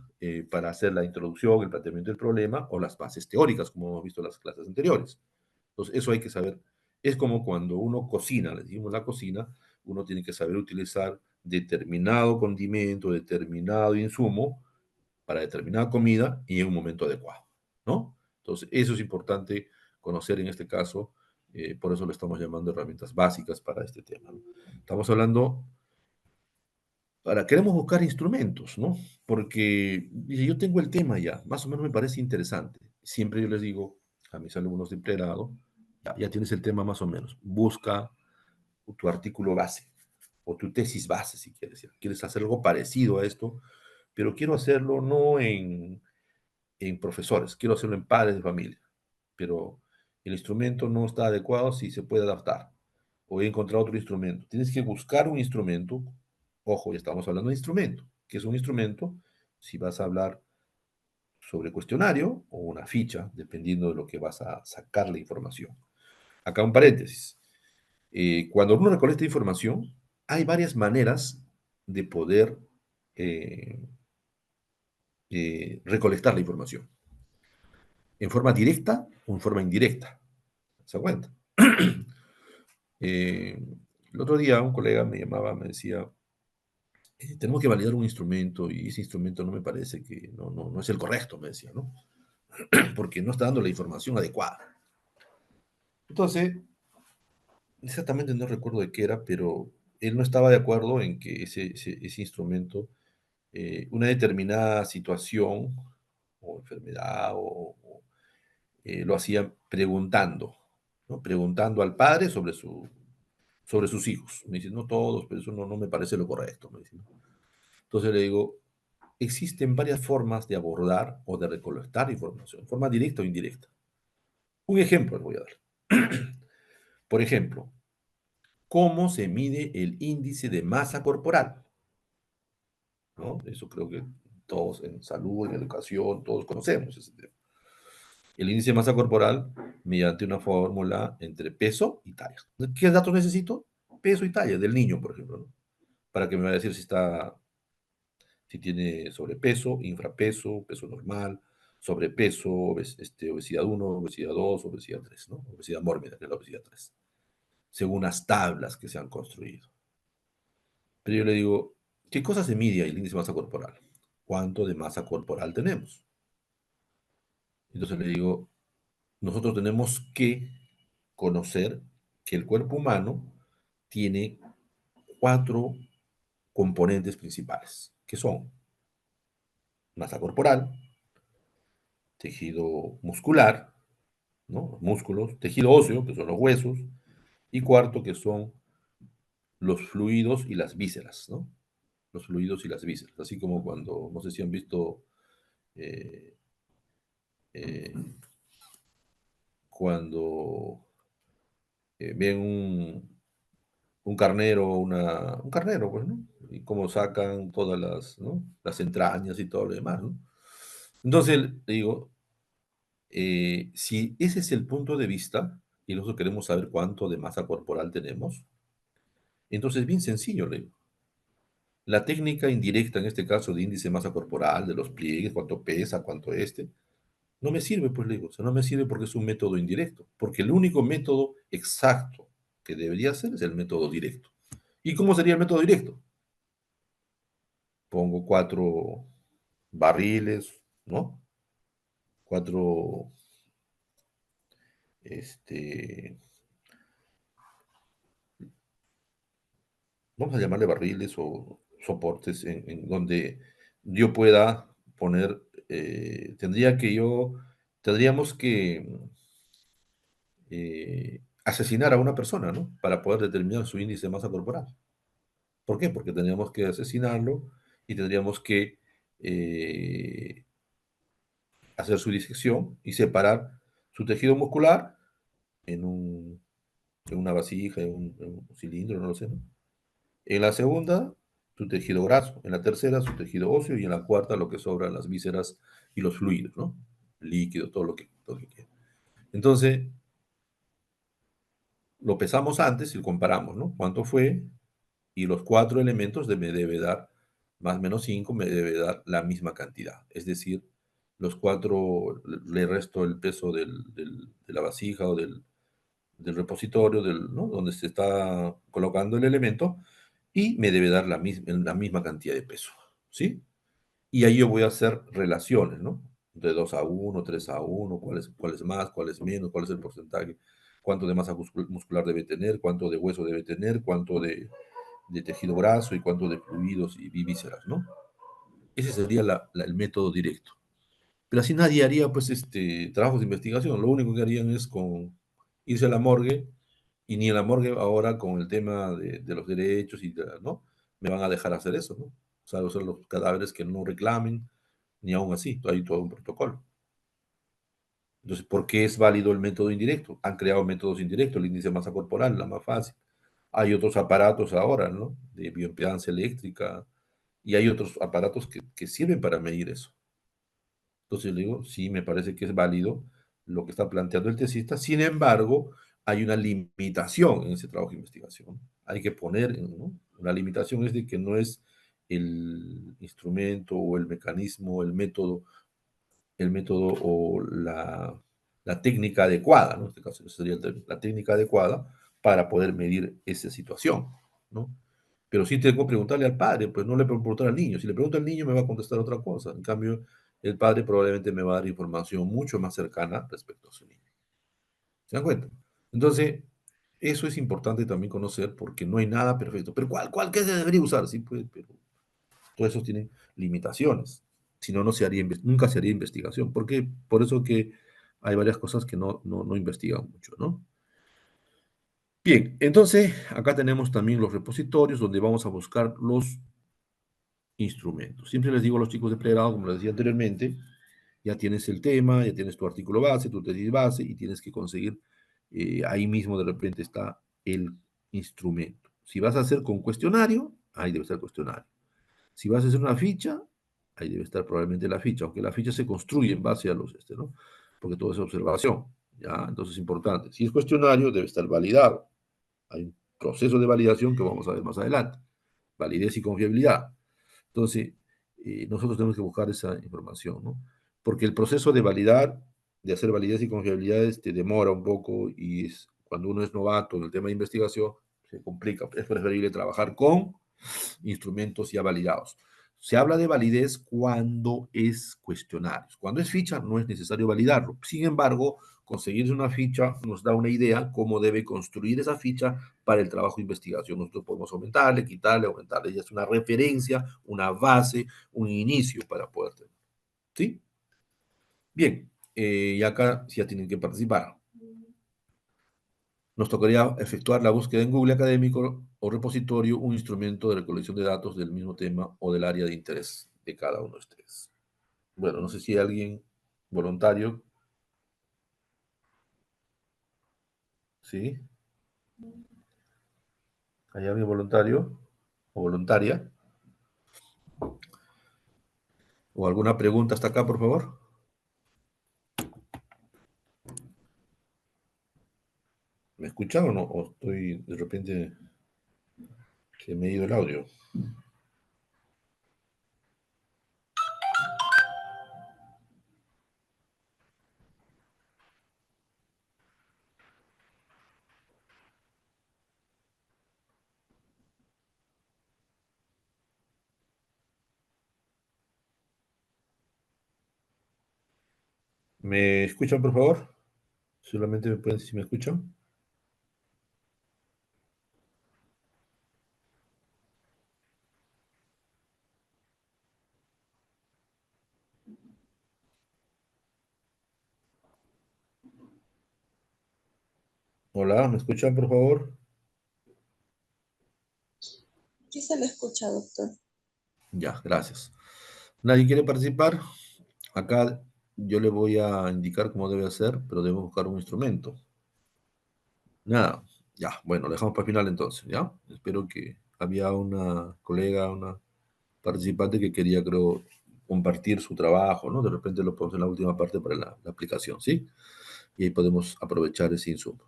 para hacer la introducción, el planteamiento del problema o las bases teóricas, como hemos visto en las clases anteriores. Entonces, eso hay que saber. Es como cuando uno cocina, le decimos la cocina, uno tiene que saber utilizar determinado condimento, determinado insumo para determinada comida y en un momento adecuado, ¿no? Entonces, eso es importante conocer en este caso, por eso lo estamos llamando herramientas básicas para este tema, ¿no? Estamos hablando, ahora, queremos buscar instrumentos, ¿no? Porque dice, yo tengo el tema ya, más o menos me parece interesante. Siempre yo les digo a mis alumnos de pregrado, ya tienes el tema más o menos, busca tu artículo base o tu tesis base, si quieres. Quieres hacer algo parecido a esto, pero quiero hacerlo no en profesores, quiero hacerlo en padres de familia, pero el instrumento no está adecuado si se puede adaptar. O voy a encontrar otro instrumento. Tienes que buscar un instrumento. Ojo, ya estamos hablando de instrumento. ¿Qué es un instrumento? Si vas a hablar sobre cuestionario o una ficha, dependiendo de lo que vas a sacar la información. Acá un paréntesis. Cuando uno recolecta información, hay varias maneras de poder eh, recolectar la información. En forma directa o en forma indirecta. ¿Se da cuenta? El otro día un colega me llamaba, me decía, tenemos que validar un instrumento y ese instrumento no me parece que no es el correcto, me decía, ¿no? Porque no está dando la información adecuada. Entonces, exactamente no recuerdo de qué era, pero él no estaba de acuerdo en que ese instrumento, una determinada situación o enfermedad lo hacía preguntando, ¿no? Preguntando al padre sobre sus hijos. Me dice, no todos, pero eso no me parece lo correcto. Me dice, ¿no? Entonces le digo, existen varias formas de abordar o de recolectar información, forma directa o indirecta. Un ejemplo les voy a dar. Por ejemplo, ¿cómo se mide el índice de masa corporal? ¿No? Eso creo que todos en salud, en educación, todos conocemos ese tema. El índice de masa corporal mediante una fórmula entre peso y talla. ¿Qué datos necesito? Peso y talla del niño, por ejemplo, ¿no? Para que me vaya a decir si tiene sobrepeso, infrapeso, peso normal, sobrepeso, obesidad 1, obesidad 2, obesidad 3, ¿no? Obesidad mórbida, que es la obesidad 3, según las tablas que se han construido. Pero yo le digo, ¿qué cosa se mide el índice de masa corporal? ¿Cuánto de masa corporal tenemos? Entonces le digo, nosotros tenemos que conocer que el cuerpo humano tiene cuatro componentes principales, que son masa corporal, tejido muscular, ¿no? Los músculos, tejido óseo, que son los huesos, y cuarto, que son los fluidos y las vísceras, ¿no? Los fluidos y las vísceras, así como cuando, no sé si han visto, eh, eh, cuando ven un carnero, un carnero, pues, ¿no? Y cómo sacan todas ¿no? Las entrañas y todo lo demás, ¿no? Entonces, le digo, si ese es el punto de vista y nosotros queremos saber cuánto de masa corporal tenemos, entonces es bien sencillo, le digo. La técnica indirecta, en este caso de índice de masa corporal, de los pliegues, cuánto pesa, cuánto no me sirve, pues le digo, o sea, no me sirve porque es un método indirecto, porque el único método exacto que debería ser es el método directo. ¿Y cómo sería el método directo? Pongo cuatro barriles, ¿no? Cuatro, este, vamos a llamarle barriles o soportes en donde yo pueda poner, tendríamos que asesinar a una persona, ¿no? Para poder determinar su índice de masa corporal. ¿Por qué? Porque tendríamos que asesinarlo y tendríamos que eh, hacer su disección y separar su tejido muscular en, en una vasija, en un cilindro, no lo sé, ¿no? En la segunda, su tejido graso. En la tercera, su tejido óseo. Y en la cuarta, lo que sobra, las vísceras y los fluidos, ¿no? Líquido, todo lo que quiera. Entonces, lo pesamos antes y comparamos, ¿no? ¿Cuánto fue? Y los cuatro elementos me debe dar, más menos 5, me debe dar la misma cantidad. Es decir, los cuatro, le resto el peso de la vasija o del repositorio, ¿no? Donde se está colocando el elemento, y me debe dar la misma cantidad de peso, ¿sí? Y ahí yo voy a hacer relaciones, ¿no? De 2 a 1, 3 a 1, cuál es más, cuál es menos, cuál es el porcentaje, cuánto de masa muscular debe tener, cuánto de hueso debe tener, cuánto de tejido graso y cuánto de fluidos y vísceras, ¿no? Ese sería el método directo. Pero así nadie haría, pues, trabajos de investigación. Lo único que harían es irse a la morgue, y ni en la morgue ahora con el tema de los derechos ¿no? Me van a dejar hacer eso, ¿no? O sea, usar los cadáveres que no reclamen, ni aún así, hay todo un protocolo. Entonces, ¿por qué es válido el método indirecto? Han creado métodos indirectos, el índice de masa corporal, la más fácil. Hay otros aparatos ahora, ¿no? De bioimpedancia eléctrica, y hay otros aparatos que sirven para medir eso. Entonces le digo, sí, me parece que es válido lo que está planteando el tesista. Sin embargo, hay una limitación en ese trabajo de investigación. Hay que poner, ¿no? Una limitación es de que no es el instrumento o el mecanismo, el método o la técnica adecuada, ¿no? En este caso sería la técnica adecuada para poder medir esa situación, ¿no? Pero sí tengo que preguntarle al padre, pues no le puedo preguntar al niño. Si le pregunto al niño me va a contestar otra cosa. En cambio, el padre probablemente me va a dar información mucho más cercana respecto a su niño. ¿Se dan cuenta? Entonces, eso es importante también conocer porque no hay nada perfecto. Pero ¿cuál que se debería usar? Sí, pues, pero todos esos tienen limitaciones. Si no, nunca se haría investigación. Porque por eso que hay varias cosas que no investigan mucho, ¿no? Bien, entonces acá tenemos también los repositorios donde vamos a buscar los instrumentos. Siempre les digo a los chicos de pregrado, como les decía anteriormente, ya tienes el tema, ya tienes tu artículo base, tu tesis base, y tienes que conseguir, ahí mismo de repente está el instrumento. Si vas a hacer con cuestionario, ahí debe estar el cuestionario. Si vas a hacer una ficha, ahí debe estar probablemente la ficha, aunque la ficha se construye en base a ¿no? Porque todo es observación, ¿ya? Entonces es importante. Si es cuestionario, debe estar validado. Hay un proceso de validación que vamos a ver más adelante. Validez y confiabilidad. Entonces, nosotros tenemos que buscar esa información, ¿no? Porque el proceso de validar, de hacer validez y confiabilidad, demora un poco, y cuando uno es novato en el tema de investigación, se complica. Es preferible trabajar con instrumentos ya validados. Se habla de validez cuando es cuestionarios. Cuando es ficha, no es necesario validarlo. Sin embargo, conseguir una ficha nos da una idea cómo debe construir esa ficha para el trabajo de investigación. Nosotros podemos aumentarle, quitarle, aumentarle. Ya es una referencia, una base, un inicio para poder tener. ¿Sí? Bien, y acá ya tienen que participar. Nos tocaría efectuar la búsqueda en Google Académico o repositorio, un instrumento de recolección de datos del mismo tema o del área de interés de cada uno de ustedes. Bueno, no sé si hay alguien voluntario. ¿Sí? ¿Hay alguien voluntario o voluntaria? ¿O alguna pregunta hasta acá, por favor? ¿Me escuchan o no? ¿O estoy de repente que me ha ido el audio? ¿Me escuchan, por favor? Solamente me pueden decir si me escuchan. Hola, ¿me escuchan, por favor?
Sí se le escucha, doctor.
Ya, gracias. ¿Nadie quiere participar? Acá yo le voy a indicar cómo debe hacer, pero debo buscar un instrumento. Nada, ya, bueno, lo dejamos para el final entonces, ¿ya? Espero que había una colega, una participante que quería, creo, compartir su trabajo, ¿no? De repente lo ponemos en la última parte para la aplicación, ¿sí? Y ahí podemos aprovechar ese insumo.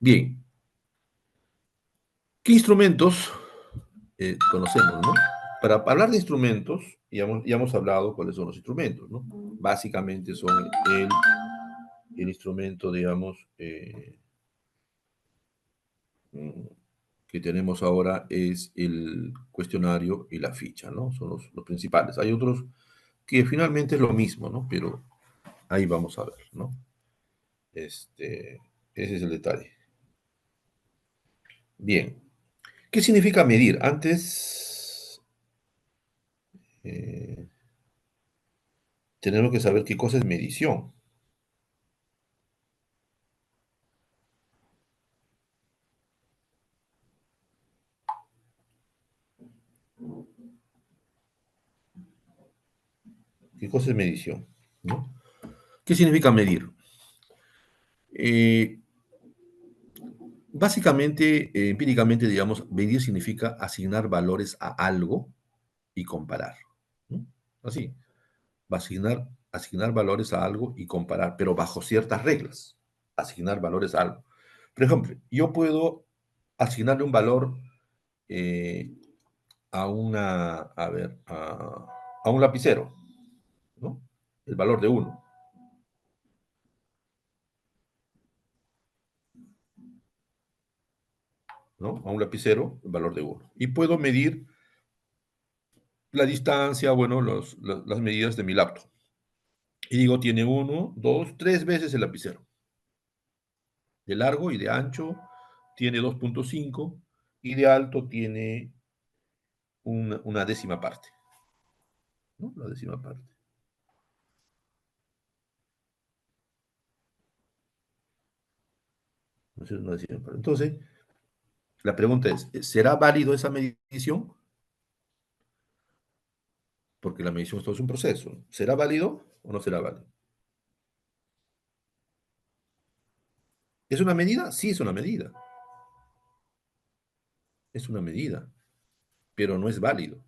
Bien, ¿qué instrumentos conocemos, ¿no? Para hablar de instrumentos, ya hemos hablado cuáles son los instrumentos, ¿no? Básicamente son el instrumento, digamos, mm, que tenemos ahora es el cuestionario y la ficha, ¿no? Son los principales. Hay otros que finalmente es lo mismo, ¿no? Pero ahí vamos a ver, ¿no? Ese es el detalle. Bien. ¿Qué significa medir? Antes eh, tenemos que saber qué cosa es medición. ¿Qué cosa es medición? ¿No? ¿Qué significa medir? Eh, Básicamente, empíricamente, digamos, medir significa asignar valores a algo y comparar, ¿no? Así, va a asignar valores a algo y comparar, pero bajo ciertas reglas. Asignar valores a algo. Por ejemplo, yo puedo asignarle un valor eh, a un lapicero, ¿no? El valor de uno, ¿no? A un lapicero, el valor de uno. Y puedo medir la distancia, bueno, las medidas de mi laptop. Y digo, tiene uno, dos, tres veces el lapicero. De largo y de ancho tiene 2,5 y de alto tiene una décima parte, ¿no? La décima parte. Una décima parte. Entonces, la pregunta es, ¿será válido esa medición? Porque la medición esto es un proceso. ¿Será válido o no será válido? ¿Es una medida? Sí, es una medida. Es una medida, pero no es válido.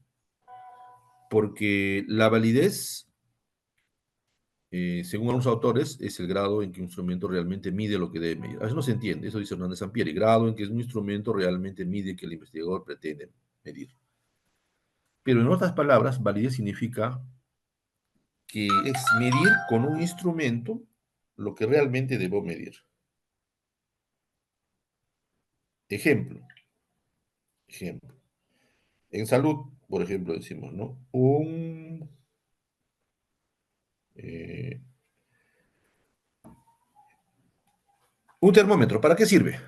Porque la validez, según algunos autores, es el grado en que un instrumento realmente mide lo que debe medir. A veces no se entiende, eso dice Hernández Sampieri, grado en que un instrumento realmente mide que el investigador pretende medir. Pero en otras palabras, validez significa que es medir con un instrumento lo que realmente debo medir. Ejemplo, ejemplo. En salud, por ejemplo, decimos, ¿no? Eh, un termómetro, ¿para qué sirve?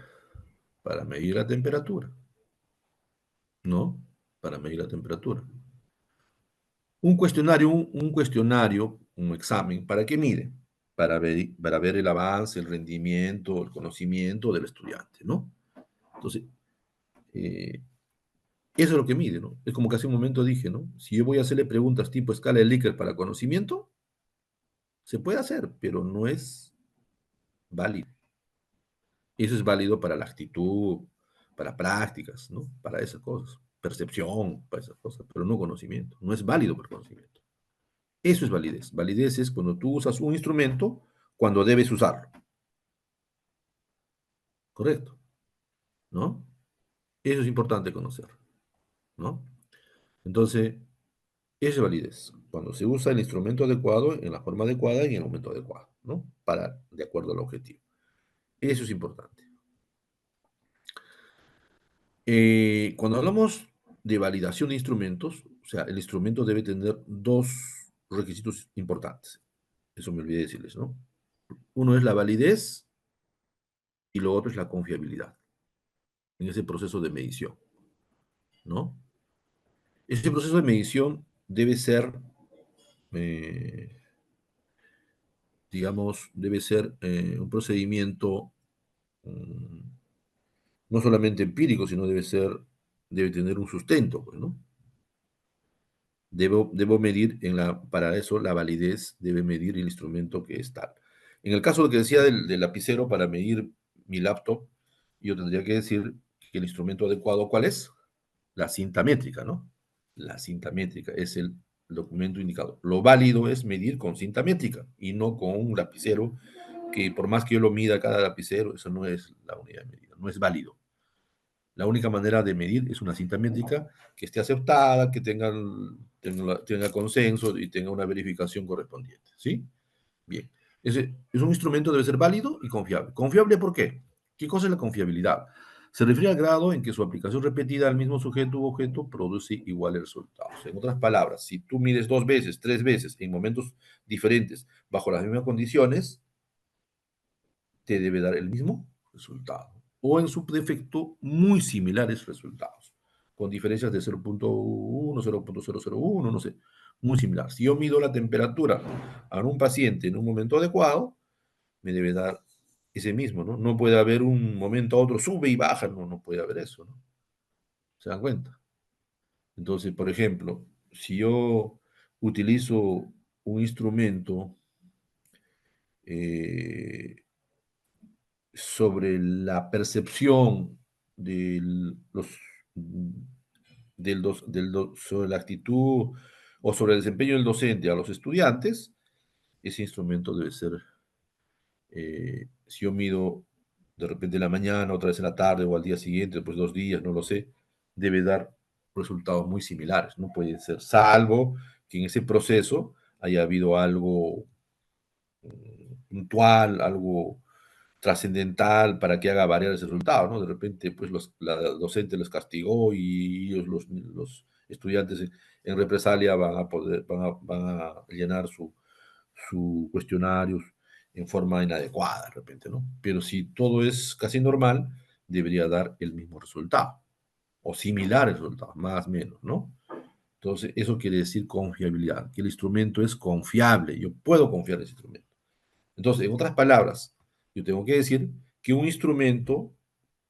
Para medir la temperatura, ¿no? Para medir la temperatura. Un cuestionario, un examen, ¿para qué mide? Para ver el avance, el rendimiento, el conocimiento del estudiante, ¿no? Entonces, eh, eso es lo que mide, ¿no? Es como que hace un momento dije, ¿no? Si yo voy a hacerle preguntas tipo escala de Likert para conocimiento, se puede hacer, pero no es válido. Eso es válido para la actitud, para prácticas, ¿no? Para esas cosas. Percepción, para esas cosas, pero no conocimiento. No es válido para conocimiento. Eso es validez. Validez es cuando tú usas un instrumento cuando debes usarlo. ¿Correcto? ¿No? Eso es importante conocer, ¿no? Entonces, eso es validez. Cuando se usa el instrumento adecuado, en la forma adecuada y en el momento adecuado, ¿no? Para, de acuerdo al objetivo. Eso es importante. Cuando hablamos de validación de instrumentos, o sea, el instrumento debe tener dos requisitos importantes. Eso me olvidé decirles, ¿no? Uno es la validez y lo otro es la confiabilidad en ese proceso de medición, ¿no? Ese proceso de medición debe ser, eh, digamos, debe ser un procedimiento no solamente empírico, sino debe tener un sustento, pues, ¿no? Debo medir para eso la validez, debe medir el instrumento que es tal. En el caso que decía del lapicero para medir mi laptop, yo tendría que decir que el instrumento adecuado, ¿cuál es? La cinta métrica, ¿no? La cinta métrica es el documento indicado. Lo válido es medir con cinta métrica y no con un lapicero que por más que yo lo mida cada lapicero, eso no es la unidad de medida, no es válido. La única manera de medir es una cinta métrica que esté aceptada, que tenga consenso y tenga una verificación correspondiente. ¿Sí? Bien. Es un instrumento debe ser válido y confiable. ¿Confiable por qué? ¿Qué cosa es la confiabilidad? Se refiere al grado en que su aplicación repetida al mismo sujeto u objeto produce iguales resultados. En otras palabras, si tú mides 2 veces, 3 veces, en momentos diferentes, bajo las mismas condiciones, te debe dar el mismo resultado. O en su defecto, muy similares resultados, con diferencias de 0.1, 0.001, no sé, muy similar. Si yo mido la temperatura a un paciente en un momento adecuado, me debe dar ese mismo, ¿no? No puede haber un momento a otro, sube y baja, no, no puede haber eso, ¿no? ¿Se dan cuenta? Entonces, por ejemplo, si yo utilizo un instrumento eh, sobre la percepción los, sobre la actitud o sobre el desempeño del docente a los estudiantes, ese instrumento debe ser, si yo mido de repente en la mañana, otra vez en la tarde o al día siguiente, después de 2 días, no lo sé, debe dar resultados muy similares, no puede ser, salvo que en ese proceso haya habido algo puntual, algo trascendental para que haga variar ese resultado, ¿no? De repente, pues la docente los castigó y ellos, los estudiantes en represalia van a llenar su cuestionarios en forma inadecuada, de repente, ¿no? Pero si todo es casi normal, debería dar el mismo resultado, o similares resultados, más o menos, ¿no? Entonces, eso quiere decir confiabilidad, que el instrumento es confiable, yo puedo confiar en ese instrumento. Entonces, en otras palabras, yo tengo que decir que un instrumento,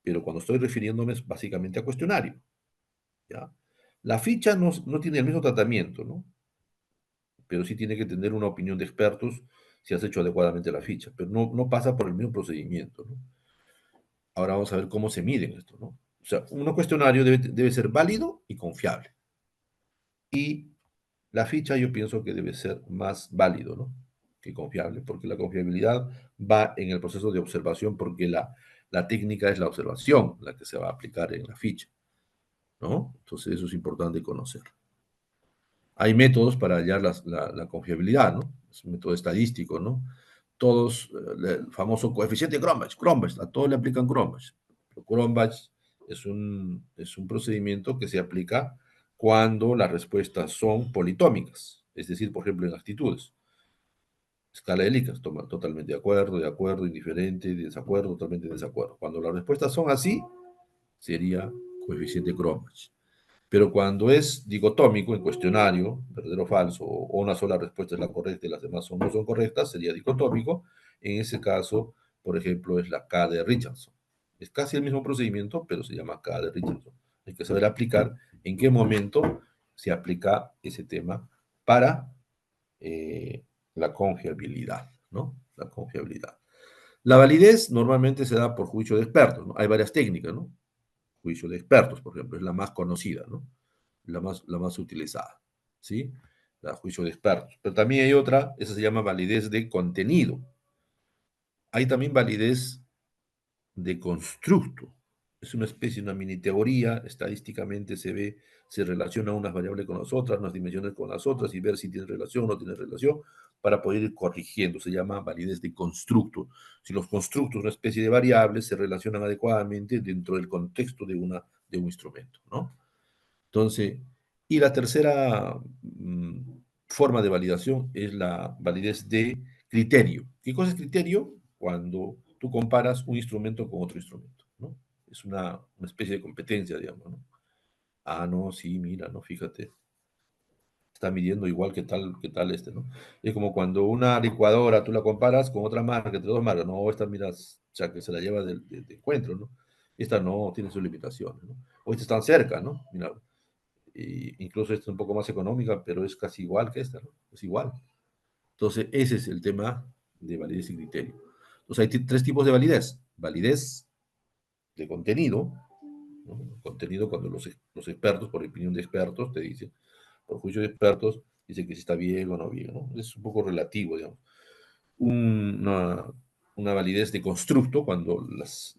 pero cuando estoy refiriéndome básicamente a cuestionario, ¿ya? La ficha no tiene el mismo tratamiento, ¿no? Pero sí tiene que tener una opinión de expertos si has hecho adecuadamente la ficha, pero no pasa por el mismo procedimiento, ¿no? Ahora vamos a ver cómo se miden esto, ¿no? O sea, un cuestionario debe ser válido y confiable. Y la ficha yo pienso que debe ser más válido, ¿no? Que confiable, porque la confiabilidad va en el proceso de observación, porque la técnica es la observación, la que se va a aplicar en la ficha, ¿no? Entonces eso es importante conocer. Hay métodos para hallar la confiabilidad, ¿no? Es un método estadístico, ¿no? Todos, el famoso coeficiente Cronbach, a todos le aplican Cronbach. Pero Cronbach es un procedimiento que se aplica cuando las respuestas son politómicas, es decir, por ejemplo, en actitudes. Escala de Likert, totalmente de acuerdo, indiferente, desacuerdo, totalmente desacuerdo. Cuando las respuestas son así, sería coeficiente Cronbach. Pero cuando es dicotómico en cuestionario, verdadero o falso, o una sola respuesta es la correcta y las demás no son correctas, sería dicotómico. En ese caso, por ejemplo, es la K de Richardson. Es casi el mismo procedimiento, pero se llama K de Richardson. Hay que saber aplicar en qué momento se aplica ese tema para la confiabilidad, ¿no? La confiabilidad. La validez normalmente se da por juicio de expertos, ¿no? Hay varias técnicas, ¿no? Juicio de expertos, por ejemplo, es la más conocida, ¿no? La más utilizada, ¿sí? La juicio de expertos. Pero también hay otra, esa se llama validez de contenido. Hay también validez de constructo. Es una especie, una mini teoría, estadísticamente se relaciona unas variables con las otras, unas dimensiones con las otras y ver si tiene relación o no tiene relación para poder ir corrigiendo. Se llama validez de constructo. Si los constructos, una especie de variables, se relacionan adecuadamente dentro del contexto de un instrumento, ¿no? Entonces, y la tercera forma de validación es la validez de criterio. ¿Qué cosa es criterio? Cuando tú comparas un instrumento con otro instrumento, ¿no? Es una especie de competencia, digamos, ¿no? Ah, no, sí, mira, no, fíjate, está midiendo igual que tal este, ¿no? Es como cuando una licuadora tú la comparas con otra marca, entre dos marcas, no, esta miras, o sea, que se la lleva de encuentro, ¿no? Esta no, tiene sus limitaciones, ¿no? O esta están cerca, ¿no? Mira, incluso esta es un poco más económica, pero es casi igual que esta, ¿no? Es igual. Entonces, ese es el tema de validez y criterio. Entonces, hay tres tipos de validez. Validez de contenido, ¿no? Contenido cuando los expertos, por opinión de expertos, te dicen, por juicio de expertos, dicen que si está bien o no bien, ¿no? Es un poco relativo, digamos. Una, una validez de constructo, cuando los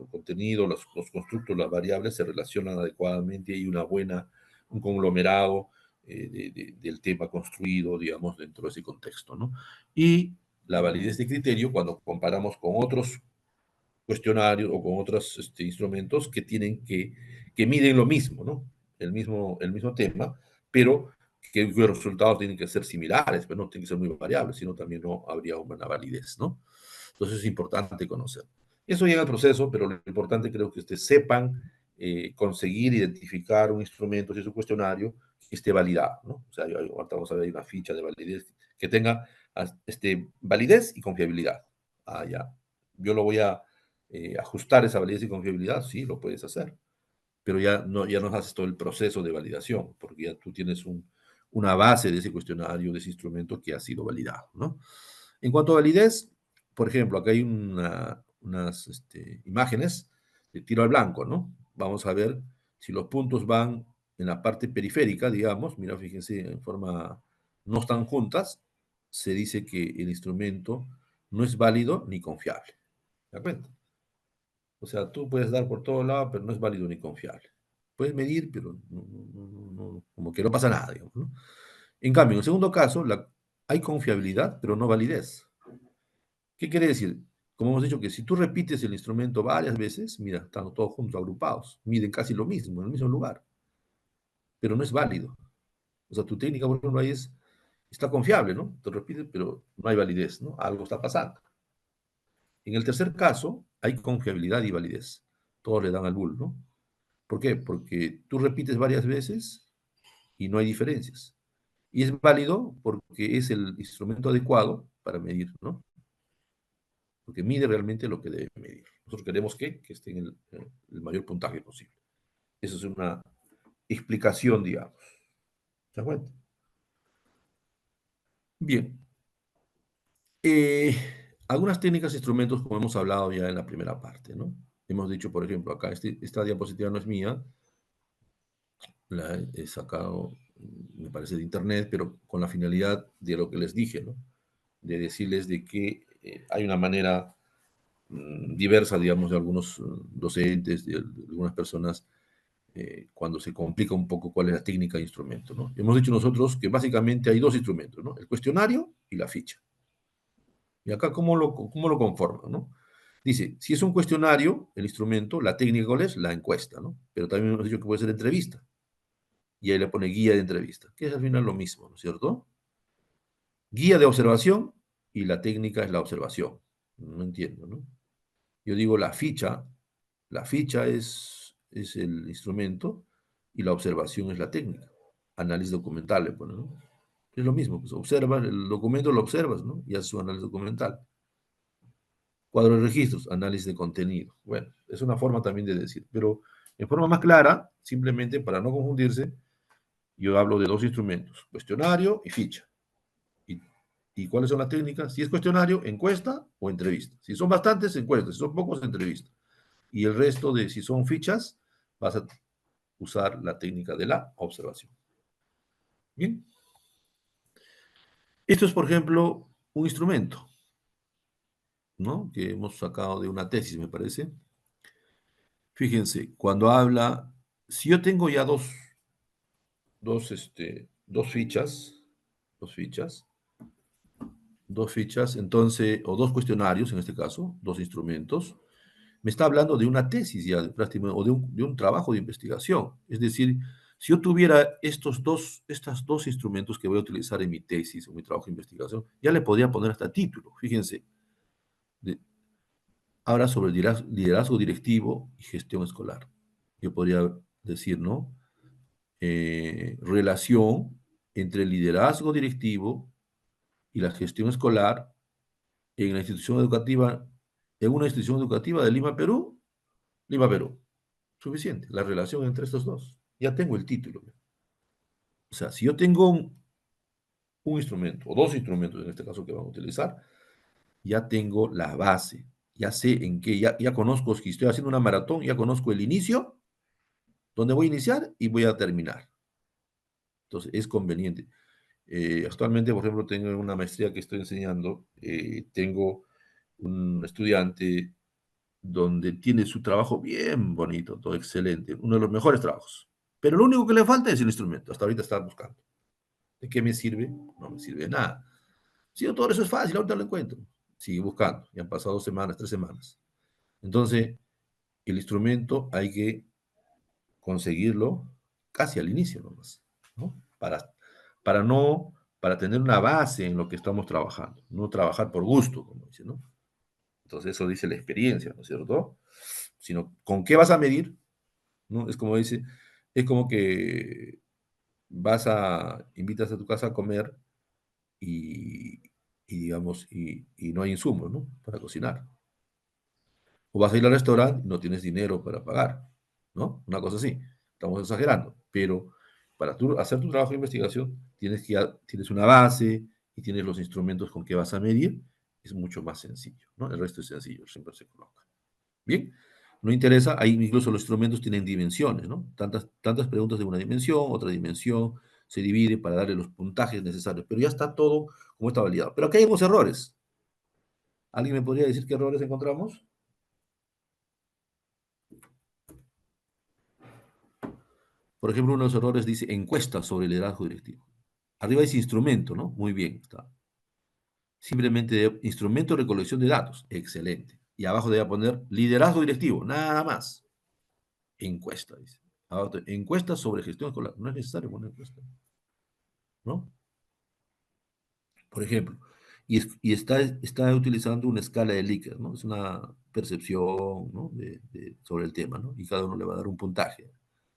contenidos, los constructos, las variables se relacionan adecuadamente y un conglomerado del tema construido, digamos, dentro de ese contexto, ¿no? Y la validez de criterio, cuando comparamos con otros cuestionarios o con otros instrumentos que miden lo mismo, ¿no? El mismo tema, pero que los resultados tienen que ser similares, pero no tienen que ser muy variables, sino también no habría una validez, ¿no? Entonces es importante conocer. Eso llega al proceso, pero lo importante creo que ustedes sepan conseguir identificar un instrumento, si es un cuestionario, que esté validado, ¿no? O sea, ahorita vamos a ver una ficha de validez que tenga validez y confiabilidad. Ah, ya. Yo lo voy a ajustar esa validez y confiabilidad, sí, lo puedes hacer, pero ya no haces todo el proceso de validación, porque ya tú tienes una base de ese cuestionario, de ese instrumento que ha sido validado, ¿no? En cuanto a validez, por ejemplo, acá hay unas imágenes de tiro al blanco, ¿no? Vamos a ver si los puntos van en la parte periférica, digamos, mira, fíjense, en forma no están juntas, se dice que el instrumento no es válido ni confiable. ¿De acuerdo? O sea, tú puedes dar por todo lado, pero no es válido ni confiable. Puedes medir, pero como que no pasa nada, digamos, ¿no? En cambio, en el segundo caso, hay confiabilidad, pero no validez. ¿Qué quiere decir? Como hemos dicho, que si tú repites el instrumento varias veces, mira, están todos juntos, agrupados, miden casi lo mismo, en el mismo lugar, pero no es válido. O sea, tu técnica, por ejemplo, ahí está confiable, ¿no? Te repites, pero no hay validez, ¿no? Algo está pasando. En el tercer caso, hay confiabilidad y validez. Todos le dan al bull, ¿no? ¿Por qué? Porque tú repites varias veces y no hay diferencias. Y es válido porque es el instrumento adecuado para medir, ¿no? Porque mide realmente lo que debe medir. Nosotros queremos que esté en el mayor puntaje posible. Esa es una explicación, digamos. ¿Se da cuenta? Bien. Algunas técnicas e instrumentos, como hemos hablado ya en la primera parte, ¿no? Hemos dicho, por ejemplo, acá esta diapositiva no es mía, la he sacado, me parece, de internet, pero con la finalidad de lo que les dije, ¿no? De decirles de que hay una manera diversa, digamos, de algunos docentes, de algunas personas, cuando se complica un poco cuál es la técnica de instrumento, ¿no? Hemos dicho nosotros que básicamente hay dos instrumentos, ¿no? El cuestionario y la ficha. Y acá, cómo lo conforman, no? Dice, si es un cuestionario, el instrumento, la técnica cuál es, la encuesta, ¿no? Pero también hemos dicho que puede ser entrevista. Y ahí le pone guía de entrevista, que es al final lo mismo, ¿no es cierto? Guía de observación y la técnica es la observación. No entiendo, ¿no? Yo digo la ficha es el instrumento y la observación es la técnica. Análisis documental le pone, ¿no? Es lo mismo, pues observas, el documento lo observas, ¿no? Y haces su análisis documental. Cuadro de registros, análisis de contenido. Bueno, es una forma también de decir, pero en forma más clara, simplemente para no confundirse, yo hablo de dos instrumentos, cuestionario y ficha. ¿Y, y cuáles son las técnicas? Si es cuestionario, encuesta o entrevista. Si son bastantes, encuestas. Si son pocos, entrevista. Y el resto de, si son fichas, vas a usar la técnica de la observación. Bien. Esto es, por ejemplo, un instrumento, ¿no? Que hemos sacado de una tesis, me parece. Fíjense, cuando habla, si yo tengo ya dos fichas, dos fichas, dos fichas, entonces, o dos cuestionarios en este caso, dos instrumentos, me está hablando de una tesis ya, prácticamente, o de un trabajo de investigación. Es decir, si yo tuviera estos dos instrumentos que voy a utilizar en mi tesis o mi trabajo de investigación, ya le podría poner hasta título. Fíjense, de, habla sobre liderazgo directivo y gestión escolar. Yo podría decir, ¿no? Relación entre el liderazgo directivo y la gestión escolar en la institución educativa, en una institución educativa de Lima, Perú, Lima, Perú. Suficiente, la relación entre estos dos. Ya tengo el título. O sea, si yo tengo un instrumento, o dos instrumentos en este caso que vamos a utilizar, ya tengo la base, ya sé en qué, ya conozco, si estoy haciendo una maratón, ya conozco el inicio, donde voy a iniciar y voy a terminar. Entonces, es conveniente. Actualmente, por ejemplo, tengo una maestría que estoy enseñando, tengo un estudiante donde tiene su trabajo bien bonito, todo excelente, uno de los mejores trabajos. Pero lo único que le falta es el instrumento. Hasta ahorita está buscando. ¿De qué me sirve? No me sirve de nada. Si yo todo eso es fácil, ahorita lo encuentro. Sigue buscando. Ya han pasado 2 semanas, 3 semanas. Entonces, el instrumento hay que conseguirlo casi al inicio nomás, ¿no? Para no, para tener una base en lo que estamos trabajando, no trabajar por gusto, como dice, ¿no? Entonces eso dice la experiencia, ¿no es cierto? Sino, ¿con qué vas a medir? ¿No? Es como dice, es como que invitas a tu casa a comer y, digamos, y no hay insumos, ¿no? Para cocinar. O vas a ir al restaurante y no tienes dinero para pagar, ¿no? Una cosa así. Estamos exagerando, pero para tú hacer tu trabajo de investigación tienes una base y tienes los instrumentos con que vas a medir, es mucho más sencillo, ¿no? El resto es sencillo, siempre se coloca. Bien, no interesa, ahí incluso los instrumentos tienen dimensiones, ¿no? Tantas preguntas de una dimensión, otra dimensión, se divide para darle los puntajes necesarios, pero ya está todo como está validado. Pero aquí hay unos errores. ¿Alguien me podría decir qué errores encontramos? Por ejemplo, uno de los errores dice encuesta sobre el liderazgo directivo. Arriba dice instrumento, ¿no? Muy bien, está. Simplemente instrumento de recolección de datos. Excelente. Y abajo debe poner liderazgo directivo, nada más. Encuesta, dice. Encuesta sobre gestión escolar. No es necesario poner encuesta, ¿no? Por ejemplo. Y está utilizando una escala de Likert, ¿no? Es una percepción, ¿no? Sobre el tema, ¿no? Y cada uno le va a dar un puntaje.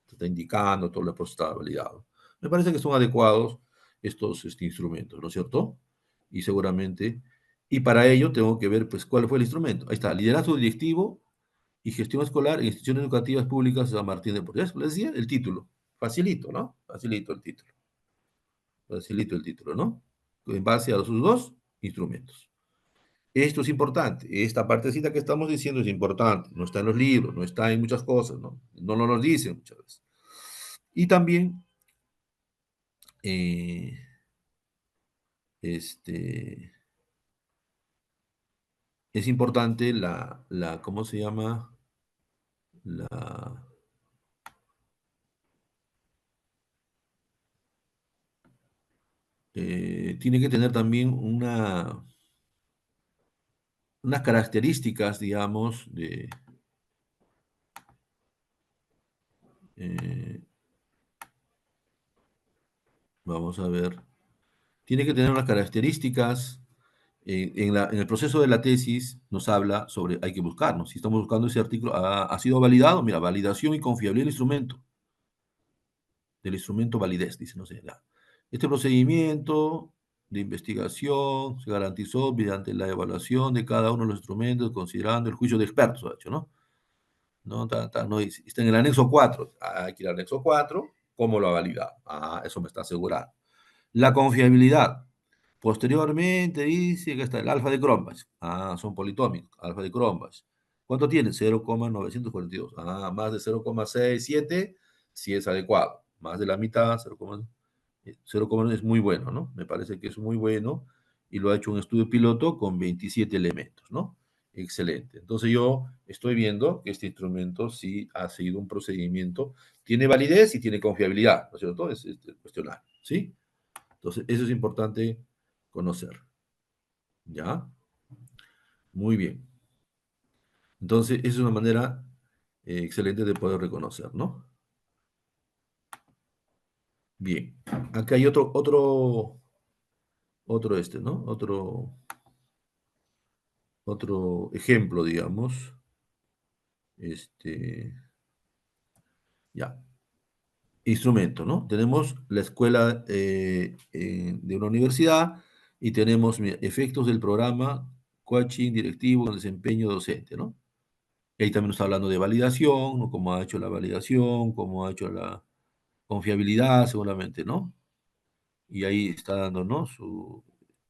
Está indicando, todo el proceso está validado. Me parece que son adecuados estos instrumentos, ¿no es cierto? Y seguramente, y para ello tengo que ver, pues, cuál fue el instrumento. Ahí está, liderazgo directivo y gestión escolar en instituciones educativas públicas de San Martín de Porres. Les decía el título. Facilito, ¿no? Facilito el título. Facilito el título, ¿no? En base a sus dos instrumentos. Esto es importante. Esta partecita que estamos diciendo es importante. No está en los libros, no está en muchas cosas, ¿no? No nos lo dicen muchas veces. Y también, eh, este, es importante ¿cómo se llama? La, tiene que tener también unas características, digamos, eh, vamos a ver, tiene que tener unas características. En el proceso de la tesis nos habla sobre, hay que buscarnos, si estamos buscando ese artículo, ha sido validado, mira, validación y confiabilidad del instrumento validez, dice, no sé, ya. Este procedimiento de investigación se garantizó mediante la evaluación de cada uno de los instrumentos, considerando el juicio de expertos, ha hecho, ¿no? No, no está en el anexo 4. Aquí el anexo 4, ¿cómo lo ha validado? Eso me está asegurando. La confiabilidad. Posteriormente dice que está el alfa de Cronbach. Son politómicos. Alfa de Cronbach. ¿Cuánto tiene? 0,942. Más de 0,67, sí es adecuado. Más de la mitad, 0,9 es muy bueno, ¿no? Me parece que es muy bueno y lo ha hecho un estudio piloto con 27 elementos, ¿no? Excelente. Entonces yo estoy viendo que este instrumento sí ha seguido un procedimiento, tiene validez y tiene confiabilidad, ¿no es cierto? Es cuestionario, ¿sí? Entonces eso es importante conocer, ¿ya? Muy bien. Entonces esa es una manera excelente de poder reconocer, ¿no? Bien. Acá hay ¿no? Otro ejemplo, digamos. Este, ya. Instrumento, ¿no? Tenemos la escuela de una universidad y tenemos mira, efectos del programa coaching directivo en desempeño docente, ¿no? Ahí también nos está hablando de validación, ¿no? Cómo ha hecho la validación, cómo ha hecho la confiabilidad, seguramente, ¿no? Y ahí está dando, ¿no?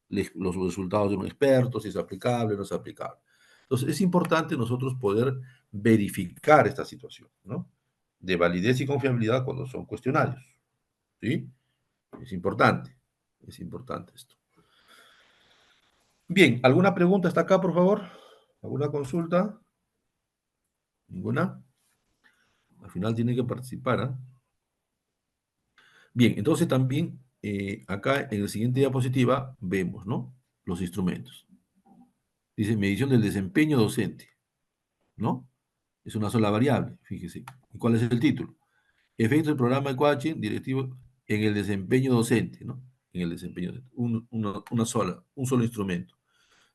Los resultados de un experto, si es aplicable o no es aplicable. Entonces, es importante nosotros poder verificar esta situación, ¿no? De validez y confiabilidad cuando son cuestionarios, ¿sí? Es importante esto. Bien, ¿alguna pregunta hasta acá, por favor? ¿Alguna consulta? ¿Ninguna? Al final tiene que participar, ¿ah? Bien, entonces también acá en la siguiente diapositiva vemos, ¿no? Los instrumentos. Dice medición del desempeño docente. ¿no? Es una sola variable, fíjese. ¿Y cuál es el título? Efectos del programa de coaching directivo en el desempeño docente, ¿no? En el desempeño docente. Un solo instrumento.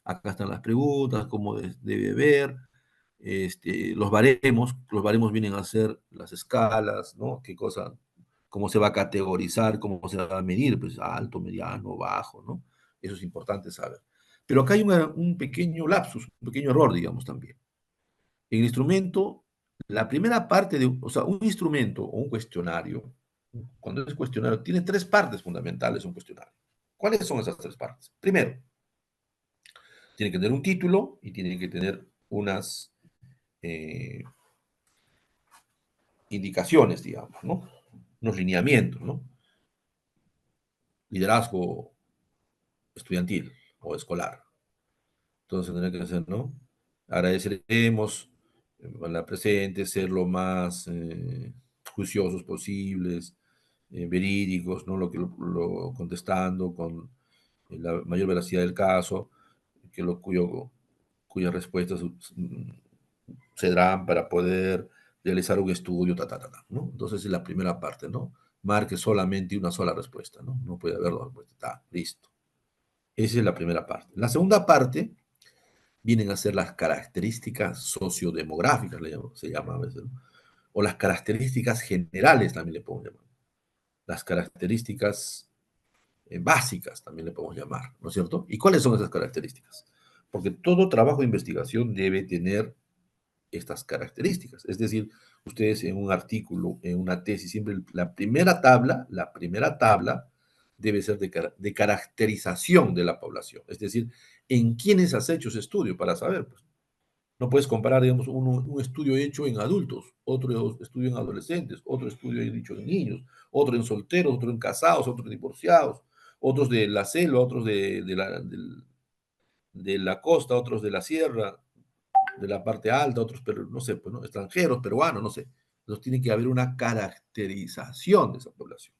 Acá están las preguntas, cómo debe ver, los baremos vienen a ser las escalas, ¿no? Qué cosa, cómo se va a categorizar, cómo se va a medir, pues alto, mediano, bajo, ¿no? Eso es importante saber. Pero acá hay un pequeño lapsus, un pequeño error, digamos, también. En el instrumento, la primera parte de, o sea, un instrumento o un cuestionario, cuando es cuestionario, tiene tres partes fundamentales un cuestionario. ¿Cuáles son esas tres partes? Primero, tiene que tener un título y tiene que tener unas eh, indicaciones, digamos, ¿no? Unos lineamientos, ¿no? Liderazgo estudiantil o escolar. Entonces tendrá que hacer, ¿no? Agradeceremos a la presente, ser lo más juiciosos posibles, verídicos, ¿no? Lo contestando con la mayor veracidad del caso, cuyas respuestas se darán para poder realizar un estudio, ¿no? Entonces es la primera parte, ¿no? Marque solamente una sola respuesta, ¿no? No puede haber dos respuestas. Está, listo. Esa es la primera parte. La segunda parte vienen a ser las características sociodemográficas, se llama a veces, ¿no? O las características generales también le podemos llamar. Las características básicas también le podemos llamar, ¿no es cierto? ¿Y cuáles son esas características? Porque todo trabajo de investigación debe tener estas características. Es decir, ustedes en un artículo, en una tesis, siempre la primera tabla debe ser de caracterización de la población. Es decir, en quiénes has hecho ese estudio para saber. Pues. No puedes comparar, digamos, un estudio hecho en adultos, otro estudio en adolescentes, otro estudio hecho en niños, otro en solteros, otro en casados, otro en divorciados, otros de la selva, otros de la costa, otros de la sierra, de la parte alta, otros, pero no sé, pues, ¿no? Extranjeros, peruanos, no sé. Entonces tiene que haber una caracterización de esa población.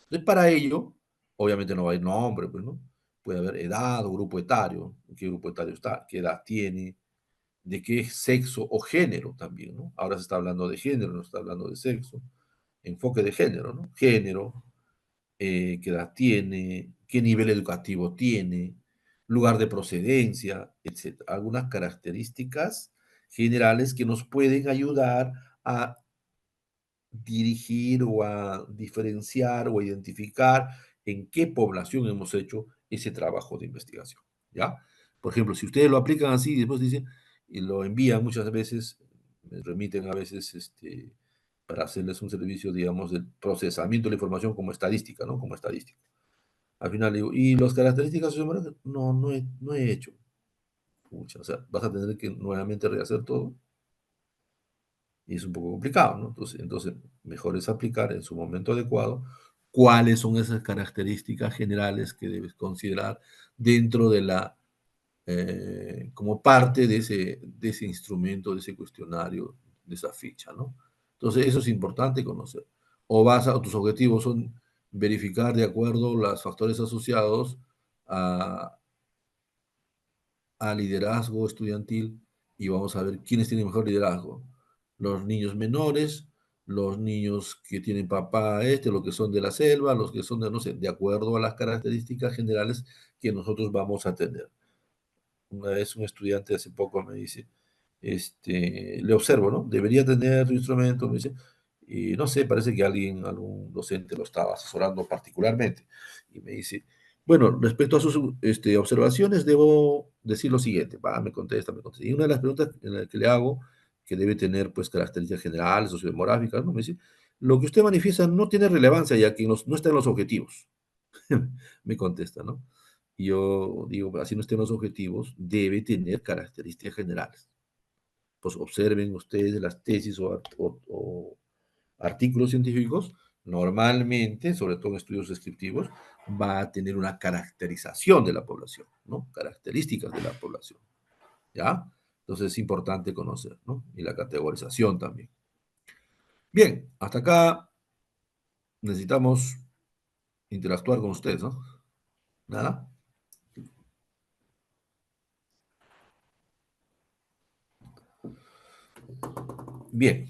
Entonces, para ello, obviamente no va a haber nombre, pues, ¿no? Puede haber edad o grupo etario, en qué grupo etario está, qué edad tiene, de qué sexo o género también, ¿no? Ahora se está hablando de género, no se está hablando de sexo. Enfoque de género, ¿no? Género, qué edad tiene, qué nivel educativo tiene, lugar de procedencia, etcétera. Algunas características generales que nos pueden ayudar a dirigir o a diferenciar o a identificar en qué población hemos hecho ese trabajo de investigación, ¿ya? Por ejemplo, si ustedes lo aplican así y después dicen, y lo envían muchas veces, me remiten a veces para hacerles un servicio, digamos, del procesamiento de la información como estadística, ¿no? Como estadística. Al final digo, ¿y las características socioeconómicas? No, no he hecho. Pucha, o sea, vas a tener que nuevamente rehacer todo y es un poco complicado, ¿no? Entonces, mejor es aplicar en su momento adecuado cuáles son esas características generales que debes considerar dentro de como parte de ese instrumento, de ese cuestionario, de esa ficha, ¿no? Entonces, eso es importante conocer. O tus objetivos son verificar de acuerdo los factores asociados a, a liderazgo estudiantil y vamos a ver quiénes tienen mejor liderazgo. Los niños menores, los niños que tienen papá los que son de la selva, los que son de, no sé, de acuerdo a las características generales que nosotros vamos a tener. Una vez un estudiante hace poco me dice, le observo, ¿no? Debería tener tu instrumento, me dice, y no sé, parece que algún docente lo estaba asesorando particularmente, y me dice, bueno, respecto a sus observaciones, debo decir lo siguiente, me contesta, me contesta. Y una de las preguntas en la que le hago, que debe tener, pues, características generales, sociodemográficas, ¿no? Me dice, lo que usted manifiesta no tiene relevancia, ya que no está en los objetivos. Me contesta, ¿no? Y yo digo, así no estén los objetivos, debe tener características generales. Pues observen ustedes las tesis o artículos científicos, normalmente, sobre todo en estudios descriptivos, va a tener una caracterización de la población, ¿no? Características de la población, ¿ya? Entonces es importante conocer, ¿no? Y la categorización también. Bien, hasta acá necesitamos interactuar con ustedes, ¿no? ¿Nada? Bien,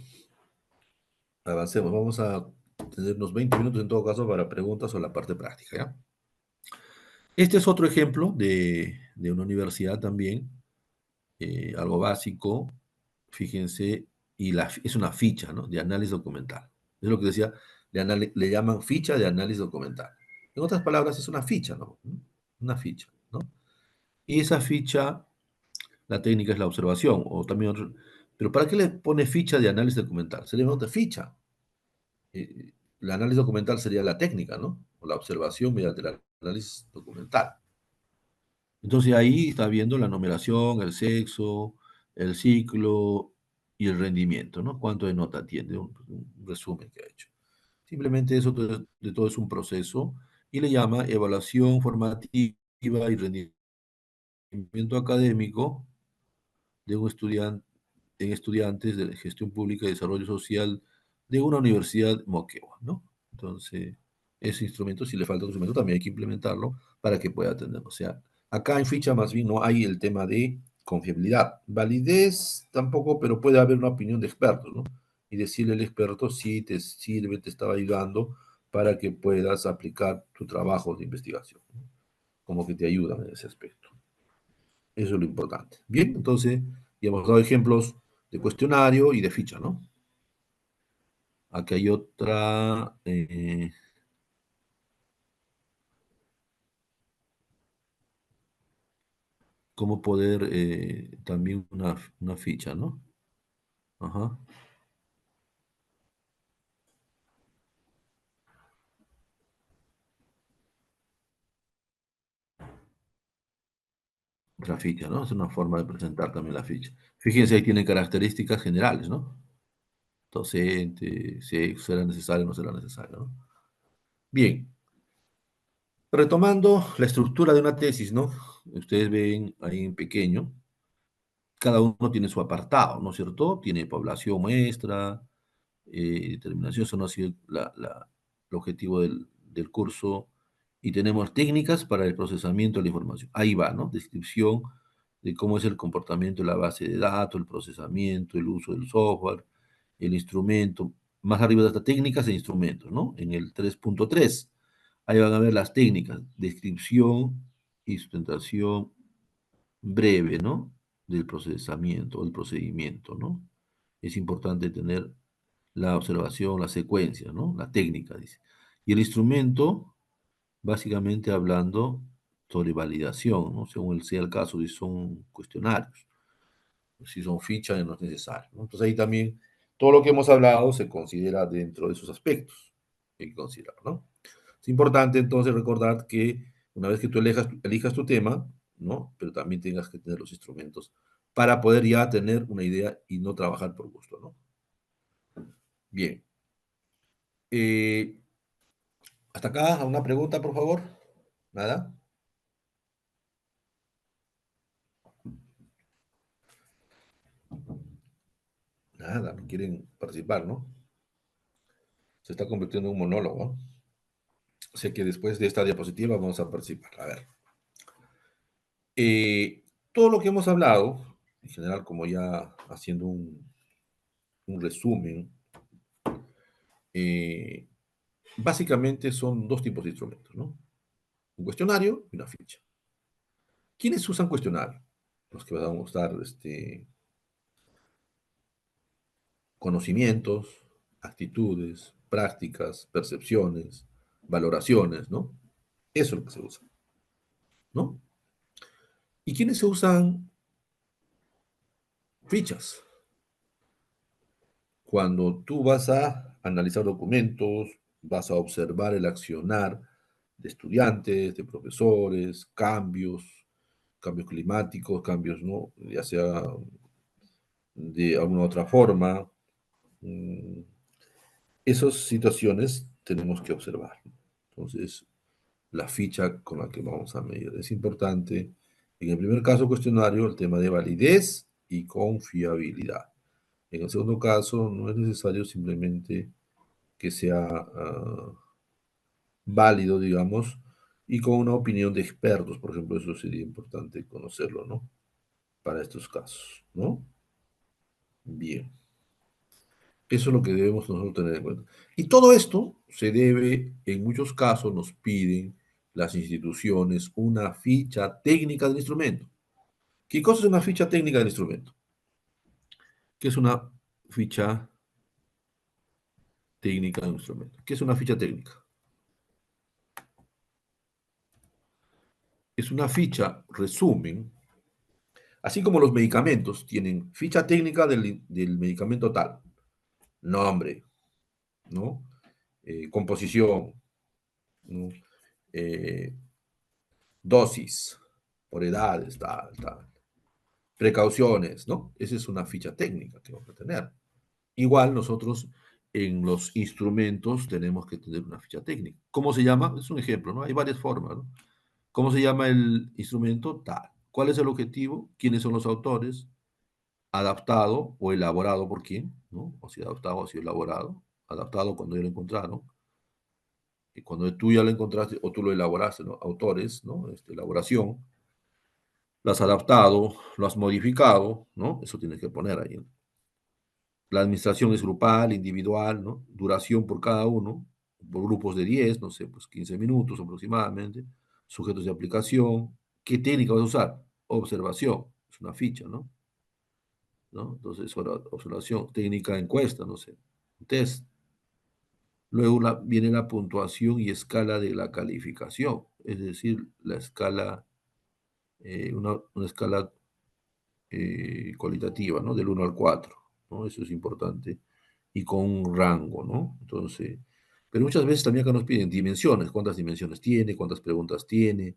avancemos. Vamos a tener unos 20 minutos en todo caso para preguntas o la parte práctica, ¿ya? Este es otro ejemplo de una universidad también, algo básico, fíjense, y es una ficha, ¿no? De análisis documental. Es lo que decía, le llaman ficha de análisis documental. En otras palabras, es una ficha, ¿no? Una ficha, ¿no? Y esa ficha, la técnica es la observación, o también pero ¿para qué le pone ficha de análisis documental? Sería otra ficha. El análisis documental sería la técnica, ¿no? O la observación mediante el análisis documental. Entonces ahí está viendo la numeración, el sexo, el ciclo y el rendimiento, ¿no? Cuánto de nota tiene, un resumen que ha hecho. Simplemente eso de todo es un proceso y le llama evaluación formativa y rendimiento académico de un estudiante, en estudiantes de gestión pública y desarrollo social de una universidad Moquegua, ¿no? Entonces, ese instrumento, si le falta un instrumento, también hay que implementarlo para que pueda atender. O sea, acá en ficha más bien no hay el tema de confiabilidad. Validez tampoco, pero puede haber una opinión de expertos, ¿no? Y decirle al experto si te sirve, te estaba ayudando para que puedas aplicar tu trabajo de investigación, ¿no? Como que te ayudan en ese aspecto. Eso es lo importante. Bien, entonces ya hemos dado ejemplos de cuestionario y de ficha, ¿no? Aquí hay otra, cómo poder también una ficha, ¿no? Ajá, otra ficha, ¿no? Es una forma de presentar también la ficha. Fíjense, ahí tienen características generales, ¿no? Docente, si será necesario o no será necesario, ¿no? Bien, retomando la estructura de una tesis, ¿no? Ustedes ven ahí en pequeño, cada uno tiene su apartado, ¿no es cierto? Tiene población muestra, determinación, eso no ha sido el objetivo del curso, y tenemos técnicas para el procesamiento de la información. Ahí va, ¿no? Descripción de cómo es el comportamiento de la base de datos, el procesamiento, el uso del software, el instrumento. Más arriba de estas técnicas e instrumentos, ¿no? En el 3.3, ahí van a ver las técnicas, descripción y sustentación breve, ¿no? Del procesamiento, el procedimiento, ¿no? Es importante tener la observación, la secuencia, ¿no? La técnica, dice. Y el instrumento, básicamente hablando sobre validación, ¿no? Según sea el caso, si son cuestionarios, si son fichas, no es necesario, ¿no? Entonces ahí también todo lo que hemos hablado se considera dentro de esos aspectos que hay que considerar, ¿no? Es importante entonces recordar que una vez que tú elijas tu tema, ¿no? Pero también tengas que tener los instrumentos para poder ya tener una idea y no trabajar por gusto, ¿no? Bien. Eh, Hasta acá, ¿una pregunta, por favor? ¿Nada? Nada, no quieren participar, ¿no? Se está convirtiendo en un monólogo, ¿no? O sea que después de esta diapositiva vamos a participar. A ver. Todo lo que hemos hablado, en general, como ya haciendo un resumen, eh, básicamente son dos tipos de instrumentos, ¿no? Un cuestionario y una ficha. ¿Quiénes usan cuestionario? Los que van a mostrar conocimientos, actitudes, prácticas, percepciones, valoraciones, ¿no? Eso es lo que se usa, ¿no? ¿Y quiénes se usan fichas? Cuando tú vas a analizar documentos, vas a observar el accionar de estudiantes, de profesores, cambios climáticos, cambios, ¿no? Ya sea de alguna otra forma. mm, Esas situaciones tenemos que observar. Entonces, la ficha con la que vamos a medir es importante. En el primer caso, cuestionario, el tema de validez y confiabilidad. En el segundo caso, no es necesario simplemente que sea válido, digamos, y con una opinión de expertos, por ejemplo, eso sería importante conocerlo, ¿no? Para estos casos, ¿no? Bien. Eso es lo que debemos nosotros tener en cuenta. Y todo esto se debe, en muchos casos nos piden las instituciones una ficha técnica del instrumento. ¿Qué cosa es una ficha técnica del instrumento? ¿Qué es una ficha técnica del instrumento? ¿Qué es una ficha técnica? Es una ficha, resumen, así como los medicamentos tienen ficha técnica del medicamento tal, nombre, ¿no? Composición, ¿no? Eh, dosis, por edades, tal, tal. Precauciones, ¿no? Esa es una ficha técnica que vamos a tener. Igual nosotros en los instrumentos tenemos que tener una ficha técnica. ¿Cómo se llama? Es un ejemplo, ¿no? Hay varias formas, ¿no? ¿Cómo se llama el instrumento? Tal. ¿Cuál es el objetivo? ¿Quiénes son los autores? Adaptado o elaborado por quién, ¿no? O si adaptado o si elaborado. Adaptado cuando ya lo encontraron. Y cuando tú ya lo encontraste o tú lo elaboraste, ¿no? Autores, ¿no? Elaboración. Lo has adaptado, lo has modificado, ¿no? Eso tienes que poner ahí. La administración es grupal, individual, ¿no? Duración por cada uno, por grupos de 10, no sé, pues 15 minutos aproximadamente. Sujetos de aplicación. ¿Qué técnica vas a usar? Observación, es una ficha, ¿no? ¿No? Entonces, observación, técnica encuesta, no sé, test. Luego viene la puntuación y escala de la calificación, es decir, la escala, una escala cualitativa, ¿no? Del 1 al 4, ¿no? Eso es importante. Y con un rango, ¿no? Entonces, pero muchas veces también acá nos piden dimensiones, cuántas dimensiones tiene, cuántas preguntas tiene,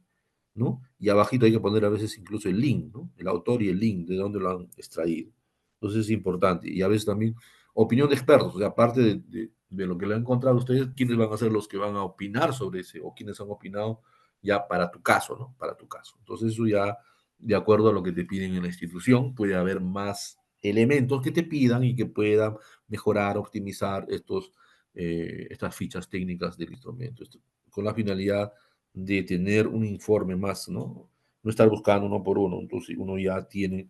¿no? Y abajito hay que poner a veces incluso el link, ¿no? El autor y el link, de dónde lo han extraído. Entonces es importante. Y a veces también opinión de expertos, o sea, aparte de lo que le han encontrado ustedes, quiénes van a ser los que van a opinar sobre ese, o quiénes han opinado ya para tu caso, ¿no? Para tu caso. Entonces eso ya, de acuerdo a lo que te piden en la institución, puede haber más elementos que te pidan y que puedan mejorar, optimizar estas fichas técnicas del instrumento, con la finalidad de tener un informe más, ¿no? No estar buscando uno por uno. Entonces uno ya tiene,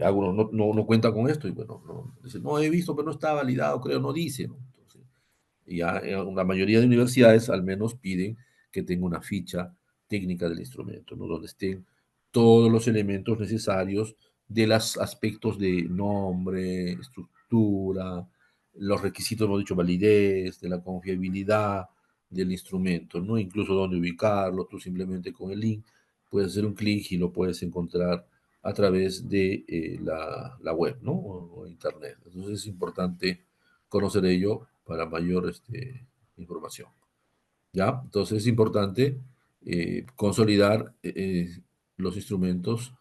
algunos no cuenta con esto y bueno, dice, no he visto, pero no está validado, creo, no dice, ¿no? Entonces, ya la mayoría de universidades al menos piden que tenga una ficha técnica del instrumento, ¿no? Donde estén todos los elementos necesarios de los aspectos de nombre, estructura, los requisitos, hemos dicho, validez, de la confiabilidad del instrumento, ¿no? Incluso dónde ubicarlo, tú simplemente con el link puedes hacer un clic y lo puedes encontrar a través de la web, ¿no? O internet. Entonces es importante conocer ello para mayor información. ¿Ya? Entonces es importante consolidar los instrumentos,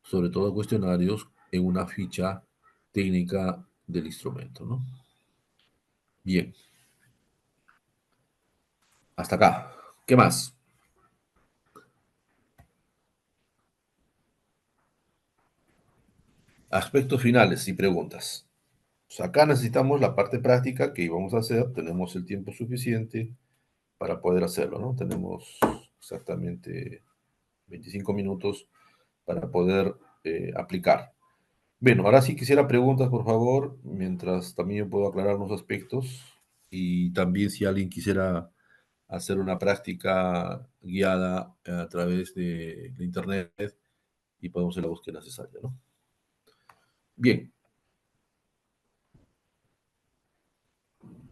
sobre todo cuestionarios, en una ficha técnica del instrumento, ¿no? Bien, hasta acá. ¿Qué más? Aspectos finales y preguntas. Pues acá necesitamos la parte práctica que íbamos a hacer, tenemos el tiempo suficiente para poder hacerlo, ¿no? Tenemos exactamente 25 minutos para poder aplicar. Bueno, ahora sí quisiera preguntas, por favor, mientras también yo puedo aclarar unos aspectos y también si alguien quisiera hacer una práctica guiada a través de internet y podemos hacer la búsqueda necesaria, ¿no? Bien,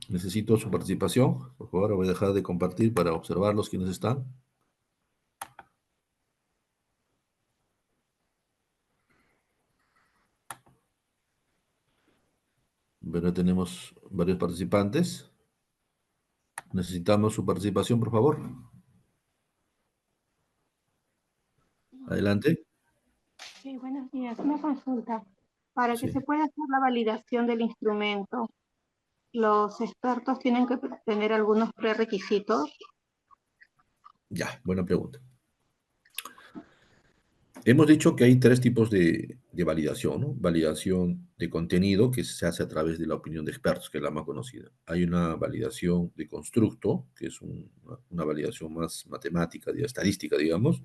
necesito su participación. Por favor, voy a dejar de compartir para observarlos quienes están. Bueno, tenemos varios participantes. Necesitamos su participación, por favor. Adelante.
Sí, buenos días. Una consulta. Para que
Sí,
se pueda hacer la validación del instrumento, ¿los expertos tienen que tener algunos prerequisitos?
ya, buena pregunta. Hemos dicho que hay tres tipos de validación, ¿no? Validación de contenido, que se hace a través de la opinión de expertos, que es la más conocida. Hay una validación de constructo, que es una validación más matemática, estadística, digamos,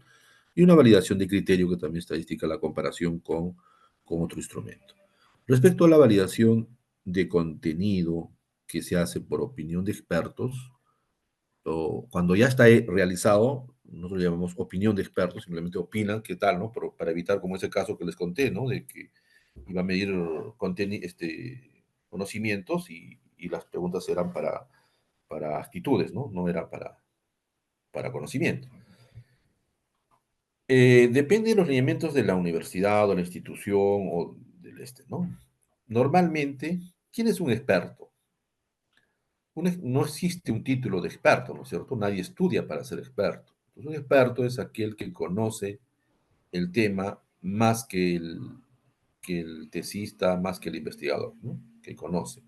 y una validación de criterio, que también estadística la comparación con otro instrumento. Respecto a la validación de contenido que se hace por opinión de expertos, o cuando ya está realizado, nosotros llamamos opinión de expertos, simplemente opinan qué tal, ¿no? Pero para evitar como ese caso que les conté, ¿no? De que iba a medir conocimientos y las preguntas eran para actitudes, ¿no? No era para conocimiento. Depende de los lineamientos de la universidad o la institución o del ¿no? Normalmente, ¿quién es un experto? No existe un título de experto, ¿no es cierto? Nadie estudia para ser experto. Entonces, un experto es aquel que conoce el tema más que el tesista, más que el investigador, ¿no? Que conoce.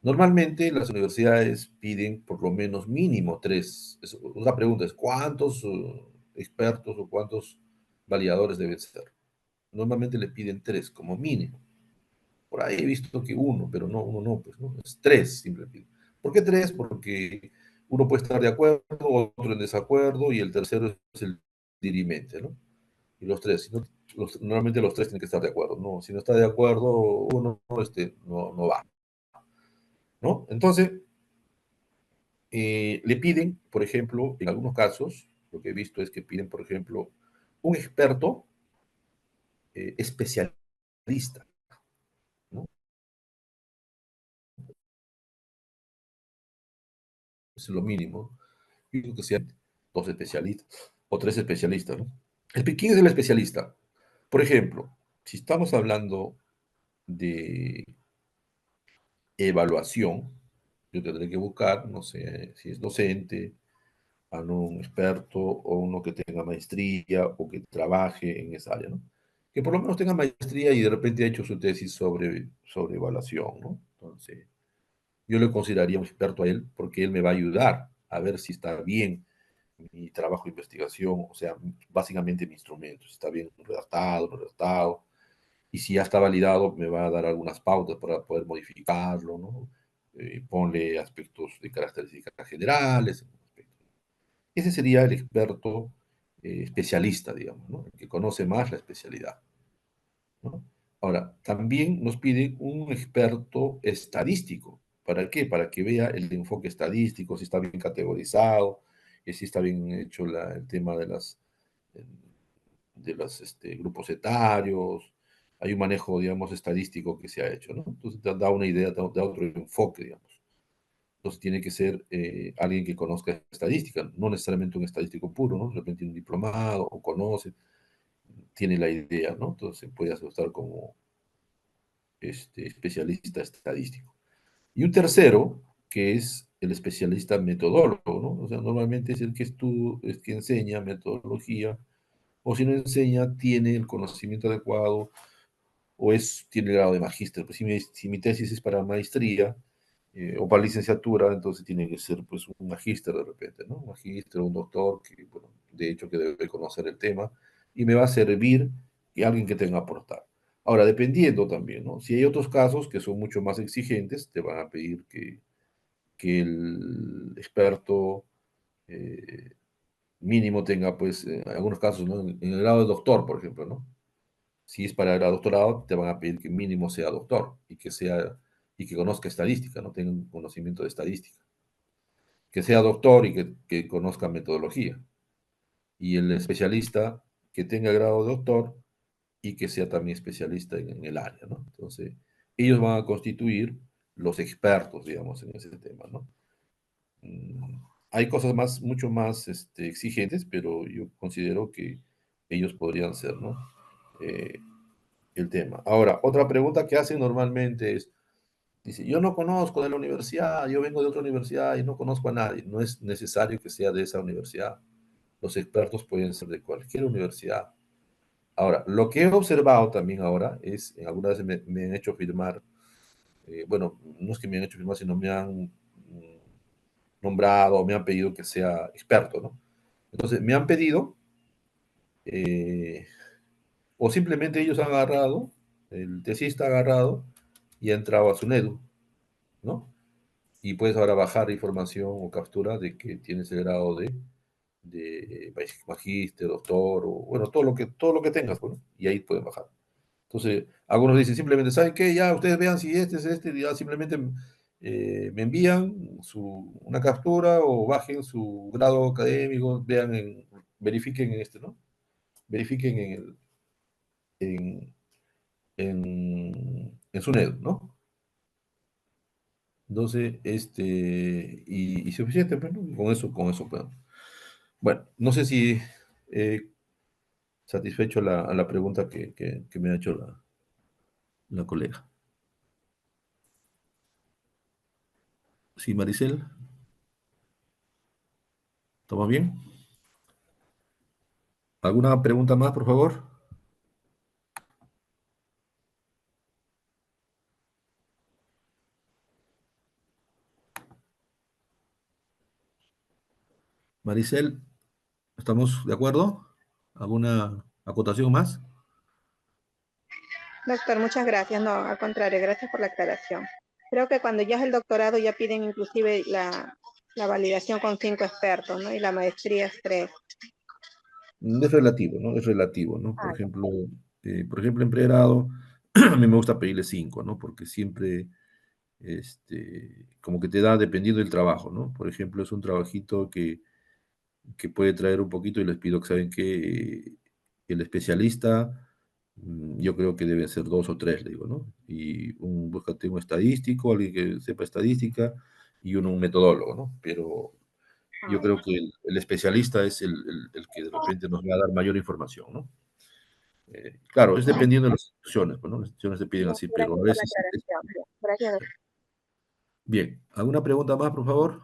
Normalmente las universidades piden por lo menos mínimo tres. Una pregunta es, ¿cuántos expertos o cuántos validadores deben ser? Normalmente le piden tres como mínimo. Por ahí he visto que uno, pero no, uno no, pues no, es tres simplemente. ¿Por qué tres? Porque uno puede estar de acuerdo, otro en desacuerdo y el tercero es el dirimente, ¿no? Y los tres, si no, normalmente los tres tienen que estar de acuerdo, ¿no? Si no está de acuerdo, uno no va, ¿no? Entonces, le piden, por ejemplo, en algunos casos, lo que he visto es que piden, por ejemplo, un experto especialista, ¿no? Es lo mínimo. Yo creo que sean dos especialistas o tres especialistas, ¿no? ¿Quién es el especialista? Por ejemplo, si estamos hablando de evaluación, yo tendré que buscar, no sé, si es docente, a un experto o uno que tenga maestría o que trabaje en esa área, ¿no? Que por lo menos tenga maestría y de repente ha hecho su tesis sobre evaluación, ¿no? Entonces, yo le consideraría un experto a él porque él me va a ayudar a ver si está bien mi trabajo de investigación, o sea, básicamente mi instrumento, si está bien redactado, no redactado, y si ya está validado, me va a dar algunas pautas para poder modificarlo, ¿no? Ponle aspectos de características generales. Ese sería el experto especialista, digamos, ¿no? El que conoce más la especialidad, ¿no? Ahora, también nos piden un experto estadístico. ¿Para qué? Para que vea el enfoque estadístico, si está bien categorizado, si está bien hecho el tema de los grupos etarios. Hay un manejo, digamos, estadístico que se ha hecho, ¿no? Entonces te da una idea de otro enfoque, digamos. Entonces tiene que ser alguien que conozca estadística, no necesariamente un estadístico puro, ¿no? De repente un diplomado o conoce, tiene la idea, ¿no? Entonces puede aceptar como especialista estadístico. Y un tercero, que es el especialista metodólogo, ¿no? O sea, normalmente es el que es que enseña metodología, o si no enseña, tiene el conocimiento adecuado, o tiene el grado de magíster. Pues si mi tesis es para maestría, o para licenciatura, entonces tiene que ser pues un magíster de repente, ¿no? Un magíster o un doctor que, bueno, de hecho que debe conocer el tema y me va a servir que alguien que tenga que aportar. Ahora, dependiendo también, ¿no? Si hay otros casos que son mucho más exigentes, te van a pedir que el experto mínimo tenga, pues, en algunos casos, ¿no? En el grado de doctor, por ejemplo, ¿no? Si es para el doctorado, te van a pedir que mínimo sea doctor y que conozca estadística, no tenga un conocimiento de estadística. Que sea doctor y que conozca metodología. Y el especialista que tenga grado de doctor y que sea también especialista en el área, ¿no? Entonces, ellos van a constituir los expertos, digamos, en ese tema, ¿no? Hay cosas mucho más exigentes, pero yo considero que ellos podrían ser, ¿no? Eh, el tema. Ahora, otra pregunta que hacen normalmente es, dice, yo no conozco de la universidad, yo vengo de otra universidad y no conozco a nadie. No es necesario que sea de esa universidad. Los expertos pueden ser de cualquier universidad. Ahora, lo que he observado también ahora es, en algunas veces me han hecho firmar, bueno, no es que me han hecho firmar, sino me han nombrado o me han pedido que sea experto, ¿no? Entonces, me han pedido, eh, o simplemente ellos han agarrado, el tesista ha agarrado y ha entrado a su NEDU, ¿no? Y puedes ahora bajar información o captura de que tienes el grado de magíster, doctor, o bueno, todo lo que tengas, bueno, y ahí pueden bajar. Entonces, algunos dicen simplemente, ¿saben qué? Ya ustedes vean si este es este, ya simplemente me envían una captura o bajen su grado académico, vean, verifiquen en este, ¿no? Verifiquen en su NED, ¿no? Entonces, y suficiente, pues, ¿no? Con eso, pues. Bueno, no sé si satisfecho a la pregunta que me ha hecho la colega. Sí, Maricel, ¿estamos bien? ¿Alguna pregunta más, por favor? Maricel, ¿estamos de acuerdo? ¿Alguna acotación más?
Doctor, muchas gracias. No, al contrario, gracias por la aclaración. Creo que cuando ya es el doctorado ya piden inclusive la validación con 5 expertos, ¿no? Y la maestría es 3.
Es relativo, ¿no? Es relativo, ¿no?
Ah,
Por ejemplo, en pregrado, a mí me gusta pedirle 5, ¿no? Porque siempre, como que te da dependiendo del trabajo, ¿no? Por ejemplo, es un trabajito que puede traer un poquito y les pido que saben que el especialista, yo creo que debe ser 2 o 3, le digo, ¿no? Y búscate un estadístico, alguien que sepa estadística y un metodólogo, ¿no? Pero yo creo que el especialista es el que de repente nos va a dar mayor información, ¿no? Claro, es dependiendo de las instituciones, pues, ¿no? Las instituciones te piden así, pero
gracias
a
por la
veces...
aclaración. Gracias.
Bien, ¿alguna pregunta más, por favor?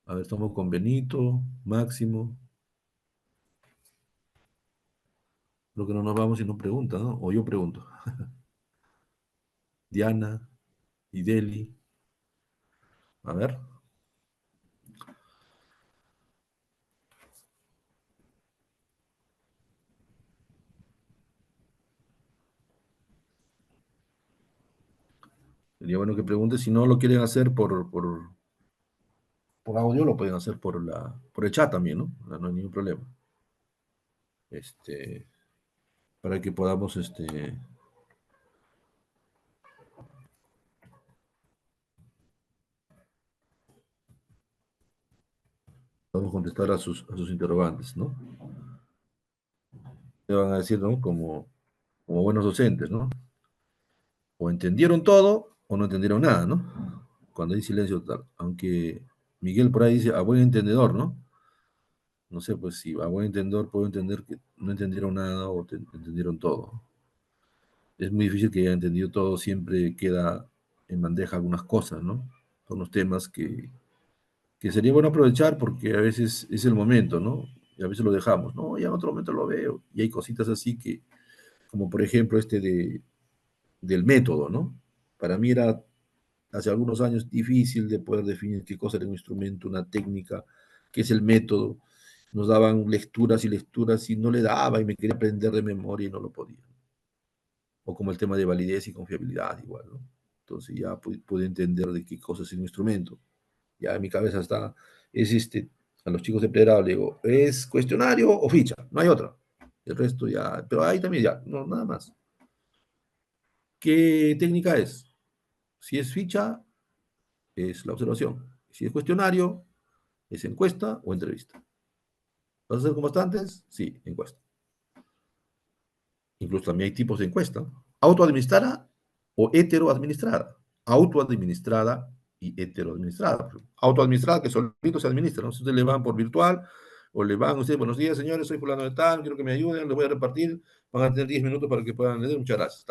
A ver, estamos con Benito, Máximo. Creo que no nos vamos si no pregunta, ¿no? O yo pregunto. Diana, Ideli. A ver. Sería bueno que pregunte. Si no lo quieren hacer por audio, lo pueden hacer por el chat también, ¿no? No hay ningún problema. Este, para que podamos, podamos contestar a sus interrogantes, ¿no? Te van a decir, ¿no? Como buenos docentes, ¿no? O entendieron todo o no entendieron nada, ¿no? Cuando hay silencio total. Aunque Miguel por ahí dice a buen entendedor, ¿no? No sé, pues si a buen entendedor puedo entender que no entendieron nada o entendieron todo. Es muy difícil que hayan entendido todo, siempre queda en bandeja algunas cosas, ¿no? Son los temas que sería bueno aprovechar porque a veces es el momento, ¿no? Y a veces lo dejamos, no, ya en otro momento lo veo. Y hay cositas así que, como por ejemplo del método, ¿no? Para mí era hace algunos años difícil de poder definir qué cosa era un instrumento, una técnica, qué es el método. Nos daban lecturas y lecturas y no le daba y me quería aprender de memoria y no lo podía. O como el tema de validez y confiabilidad igual, ¿no? Entonces ya pude entender de qué cosa es un instrumento. Ya en mi cabeza está, a los chicos de pregrado le digo, es cuestionario o ficha, no hay otra. El resto ya, pero ahí también ya, no, nada más. ¿Qué técnica es? Si es ficha, es la observación. Si es cuestionario, es encuesta o entrevista. ¿Vas a hacer como bastantes? Sí, encuesta. Incluso también hay tipos de encuesta. Autoadministrada o heteroadministrada. Autoadministrada y heteroadministrada. Autoadministrada, que solito se administra, ¿no? Si ustedes le van por virtual o le van, ustedes, buenos días, señores, soy fulano de tal, quiero que me ayuden, les voy a repartir, van a tener 10 minutos para que puedan leer, muchas gracias,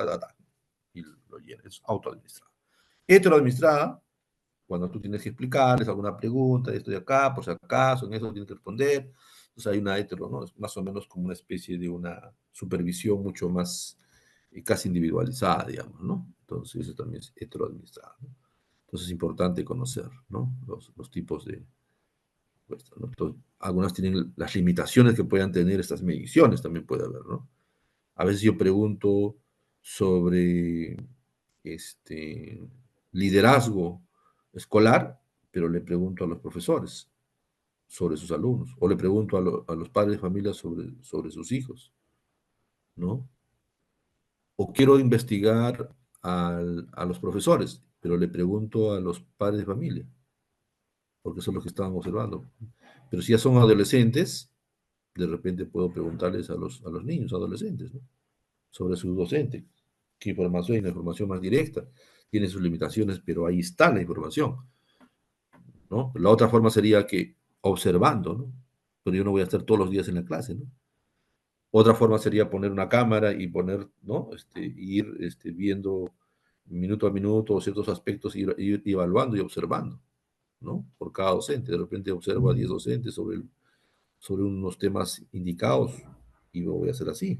y lo llenen, es autoadministrada. Heteroadministrada, cuando tú tienes que explicarles alguna pregunta, estoy acá, por si acaso, en eso tienes que responder. Entonces hay una hetero, ¿no? Es más o menos como una especie de una supervisión mucho más casi individualizada, digamos, ¿no? Entonces eso también es heteroadministrado, ¿no? Entonces es importante conocer, ¿no? Los tipos de encuestas, ¿no? Entonces, algunas tienen las limitaciones que puedan tener estas mediciones, también puede haber, ¿no? A veces yo pregunto sobre este liderazgo escolar, pero le pregunto a los profesores sobre sus alumnos, o le pregunto a los padres de familia sobre sus hijos. ¿no? O quiero investigar a los profesores, pero le pregunto a los padres de familia, porque son los que estaban observando. Pero si ya son adolescentes, de repente puedo preguntarles a los niños, adolescentes, ¿no? Sobre su docente. ¿Qué información? Hay una información más directa. Tiene sus limitaciones, pero ahí está la información, ¿no? La otra forma sería que observando, ¿no? Pero yo no voy a estar todos los días en la clase, ¿no? Otra forma sería poner una cámara y poner, ¿no? Ir viendo minuto a minuto ciertos aspectos, ir evaluando y observando, ¿no? Por cada docente. De repente observo a 10 docentes sobre unos temas indicados y lo voy a hacer así.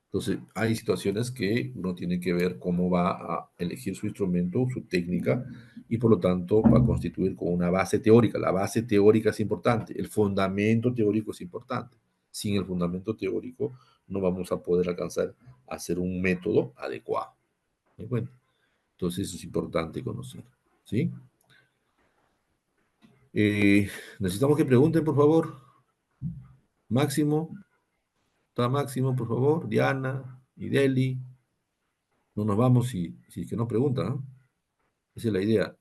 Entonces, hay situaciones que uno tiene que ver cómo va a elegir su instrumento, su técnica, y por lo tanto va a constituir con una base teórica. La base teórica es importante, el fundamento teórico es importante. Sin el fundamento teórico no vamos a poder alcanzar a hacer un método adecuado. ¿Me cuenta? Entonces, eso es importante conocer. ¿Sí? Necesitamos que pregunten, por favor. Máximo, está Máximo, por favor. Diana, Ideli. No nos vamos si es que no preguntan, ¿no? Esa es la idea.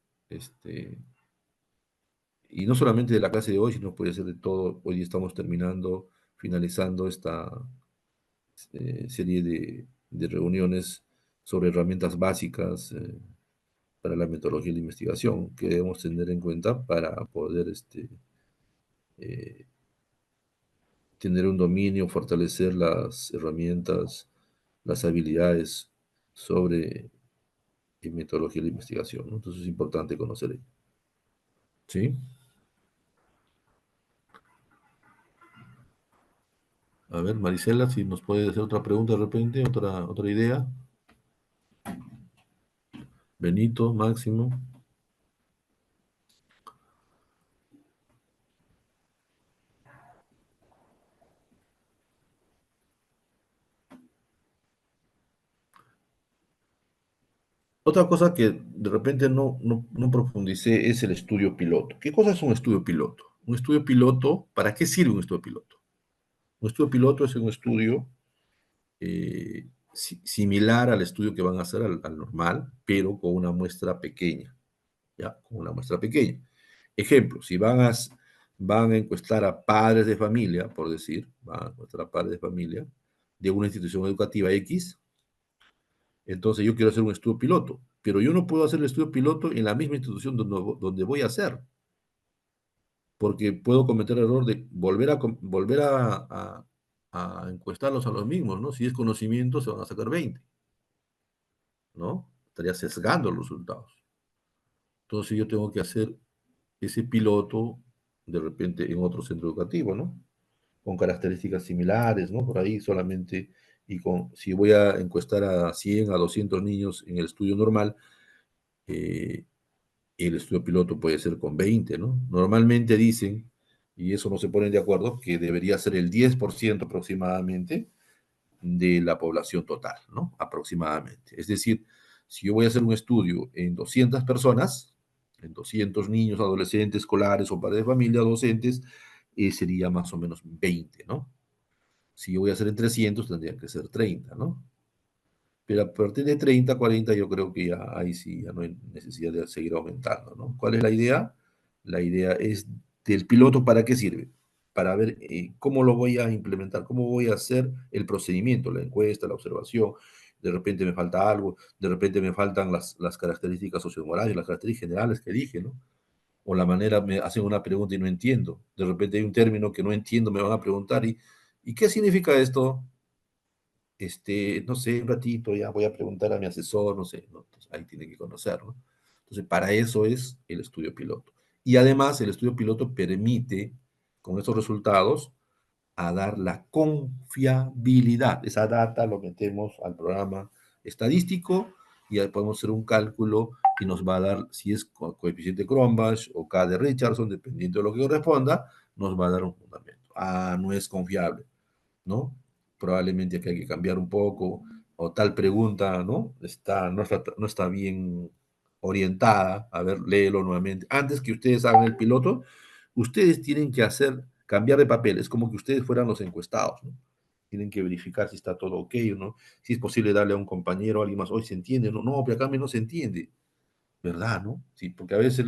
Y no solamente de la clase de hoy, sino puede ser de todo. Hoy estamos terminando, finalizando esta serie de reuniones sobre herramientas básicas para la metodología de investigación que debemos tener en cuenta para poder eh, tener un dominio, fortalecer las herramientas, las habilidades sobre metodología de investigación, ¿no? Entonces es importante conocer ello. ¿Sí? A ver, Marisela, si nos puede hacer otra pregunta de repente, otra idea. Benito, Máximo. Otra cosa que de repente no profundicé es el estudio piloto. ¿Qué cosa es un estudio piloto? Un estudio piloto, ¿para qué sirve un estudio piloto? Un estudio piloto es un estudio similar al estudio que van a hacer al normal, pero con una muestra pequeña, ¿ya? Con una muestra pequeña. Ejemplo, si van a encuestar a padres de familia, por decir, van a encuestar a padres de familia de una institución educativa X, entonces yo quiero hacer un estudio piloto, pero yo no puedo hacer el estudio piloto en la misma institución donde voy a hacer, porque puedo cometer el error de volver a encuestarlos a los mismos, ¿no? Si es conocimiento, se van a sacar 20, ¿no? Estaría sesgando los resultados. Entonces yo tengo que hacer ese piloto de repente en otro centro educativo, ¿no? Con características similares, ¿no? Por ahí solamente, si voy a encuestar a 100, a 200 niños en el estudio normal, eh, el estudio piloto puede ser con 20, ¿no? Normalmente dicen, y eso no se ponen de acuerdo, que debería ser el 10% aproximadamente de la población total, ¿no? Aproximadamente. Es decir, si yo voy a hacer un estudio en 200 personas, en 200 niños, adolescentes, escolares o padres de familia, docentes, sería más o menos 20, ¿no? Si yo voy a hacer en 300, tendría que ser 30, ¿no? Pero a partir de 30, 40, yo creo que ya ahí sí ya no hay necesidad de seguir aumentando, ¿no? ¿Cuál es la idea? La idea es del piloto, ¿para qué sirve? Para ver cómo lo voy a implementar, cómo voy a hacer el procedimiento, la encuesta, la observación. De repente me falta algo, de repente me faltan las características sociomorales, las características generales que dije, ¿no? O la manera, me hacen una pregunta y no entiendo. De repente hay un término que no entiendo, me van a preguntar, ¿y qué significa esto? No sé, un ratito ya voy a preguntar a mi asesor, no sé, ¿no? Entonces, ahí tiene que conocerlo. Entonces, para eso es el estudio piloto. Y además, el estudio piloto permite, con estos resultados, a dar la confiabilidad. Esa data lo metemos al programa estadístico y ahí podemos hacer un cálculo y nos va a dar, si es coeficiente Cronbach o K de Richardson, dependiendo de lo que corresponda, nos va a dar un fundamento. Ah, no es confiable, ¿no? Probablemente aquí hay que cambiar un poco, o tal pregunta, ¿no? No está bien orientada. A ver, léelo nuevamente. Antes que ustedes hagan el piloto, ustedes tienen que cambiar de papel. Es como que ustedes fueran los encuestados, ¿no? tienen que verificar si está todo ok o no, si es posible darle a un compañero, a alguien más, hoy se entiende, no, no, pero acá no se entiende, ¿verdad? ¿No? Sí, porque a veces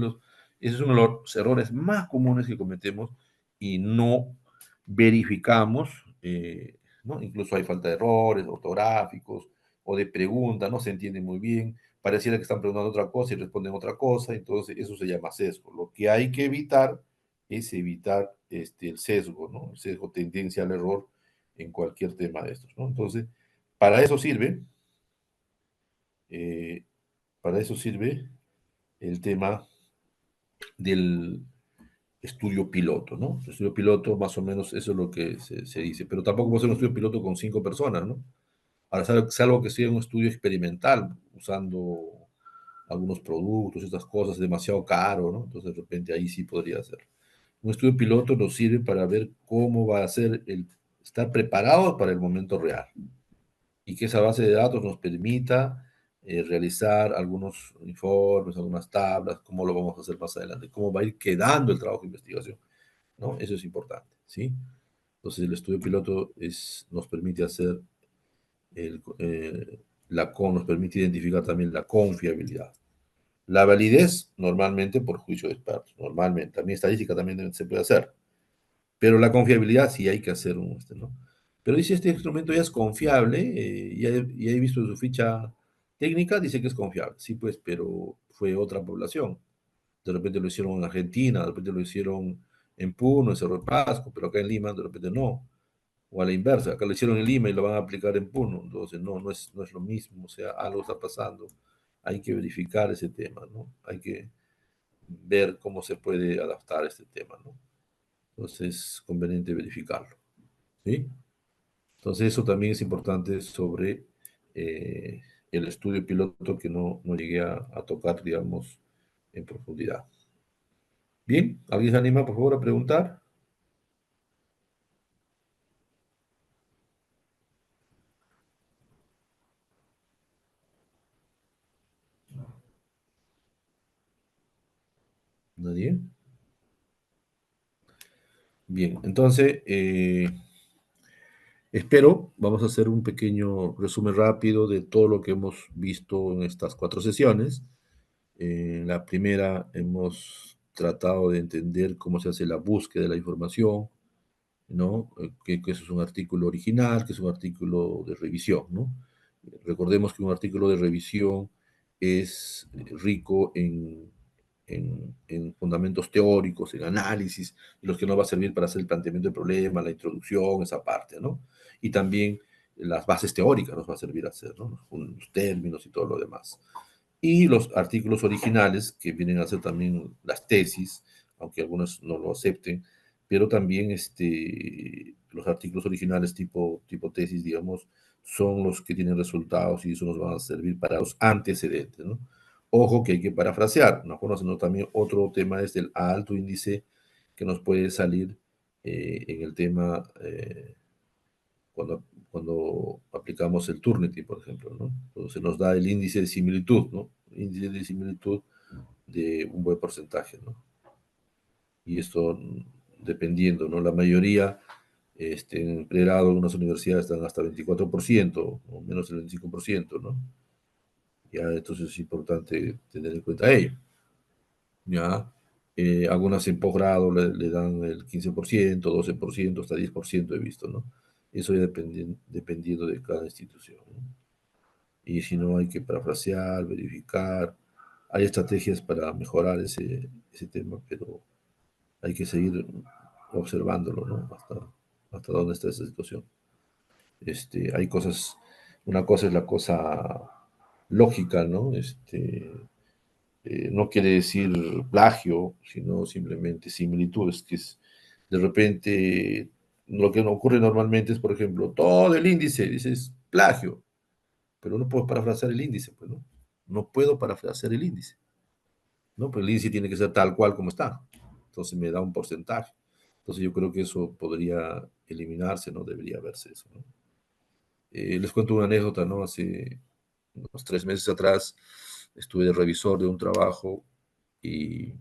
ese es uno de los errores más comunes que cometemos y no verificamos, ¿no? Incluso hay falta de errores ortográficos o de preguntas, no se entiende muy bien, pareciera que están preguntando otra cosa y responden otra cosa, entonces eso se llama sesgo. Lo que hay que evitar es evitar el sesgo, ¿no? El sesgo, tendencia al error en cualquier tema de estos, ¿no? Entonces, para eso sirve, eh, para eso sirve el tema del estudio piloto, ¿no? El estudio piloto, más o menos, eso es lo que se dice, pero tampoco puede ser un estudio piloto con 5 personas, ¿no? Ahora, salvo que sea un estudio experimental, usando algunos productos, estas cosas, demasiado caro, ¿no? Entonces, de repente, ahí sí podría ser. Un estudio piloto nos sirve para ver cómo va a ser estar preparado para el momento real y que esa base de datos nos permita realizar algunos informes, algunas tablas, cómo lo vamos a hacer más adelante, cómo va a ir quedando el trabajo de investigación, ¿no? Eso es importante, ¿sí? Entonces el estudio piloto nos permite hacer, nos permite identificar también la confiabilidad. La validez, normalmente por juicio de expertos, normalmente. También estadística también se puede hacer. Pero la confiabilidad sí hay que hacer ¿no? Pero dice, este instrumento ya es confiable, ya he visto su ficha técnica, dice que es confiable. Sí, pues, pero fue otra población. De repente lo hicieron en Argentina, de repente lo hicieron en Puno, en Cerro de Pasco, pero acá en Lima de repente no. O a la inversa, acá lo hicieron en Lima y lo van a aplicar en Puno. Entonces, no es lo mismo, o sea, algo está pasando. Hay que verificar ese tema, ¿no? Hay que ver cómo se puede adaptar a este tema, ¿no? Entonces, es conveniente verificarlo, ¿sí? Entonces, eso también es importante sobre eh, el estudio piloto que no llegué a tocar, digamos, en profundidad. Bien, ¿alguien se anima, por favor, a preguntar? ¿Nadie? Bien, entonces, vamos a hacer un pequeño resumen rápido de todo lo que hemos visto en estas 4 sesiones. En la primera hemos tratado de entender cómo se hace la búsqueda de la información, ¿no? Que eso es un artículo original, que es un artículo de revisión, ¿no? Recordemos que un artículo de revisión es rico en fundamentos teóricos, en análisis, y los que nos va a servir para hacer el planteamiento del problema, la introducción, esa parte, ¿no? Y también las bases teóricas nos va a servir a hacer, ¿no? Los términos y todo lo demás. Y los artículos originales, que vienen a ser también las tesis, aunque algunos no lo acepten, pero también los artículos originales tipo tesis, digamos, son los que tienen resultados y eso nos va a servir para los antecedentes, ¿no? Ojo que hay que parafrasear, ¿no? Conociendo también otro tema es el alto índice que nos puede salir en el tema cuando aplicamos el Turnitin, por ejemplo, ¿no? Entonces nos da el índice de similitud, ¿no? Índice de similitud de un buen porcentaje, ¿no? Y esto dependiendo, ¿no? La mayoría en pregrado en unas universidades están hasta 24% o menos del 25%, ¿no? Ya, entonces es importante tener en cuenta ello. Ya, algunas en posgrado le dan el 15%, 12%, hasta 10% he visto, ¿no? Eso ya dependiendo de cada institución, ¿no? Y si no, hay que parafrasear, verificar. Hay estrategias para mejorar ese tema, pero hay que seguir observándolo, ¿no? Hasta dónde está esa situación. Hay cosas, una cosa es la cosa lógica, ¿no? No quiere decir plagio, sino simplemente similitudes, que es de repente lo que no ocurre normalmente es, por ejemplo, todo el índice, dices plagio, pero no puedo parafrasear el índice, pues, ¿no? No puedo parafrasear el índice, ¿no? Pues el índice tiene que ser tal cual como está. Entonces me da un porcentaje. Entonces yo creo que eso podría eliminarse, ¿no? Debería verse eso, ¿no? Les cuento una anécdota, ¿no? Hace unos 3 meses atrás estuve de revisor de un trabajo y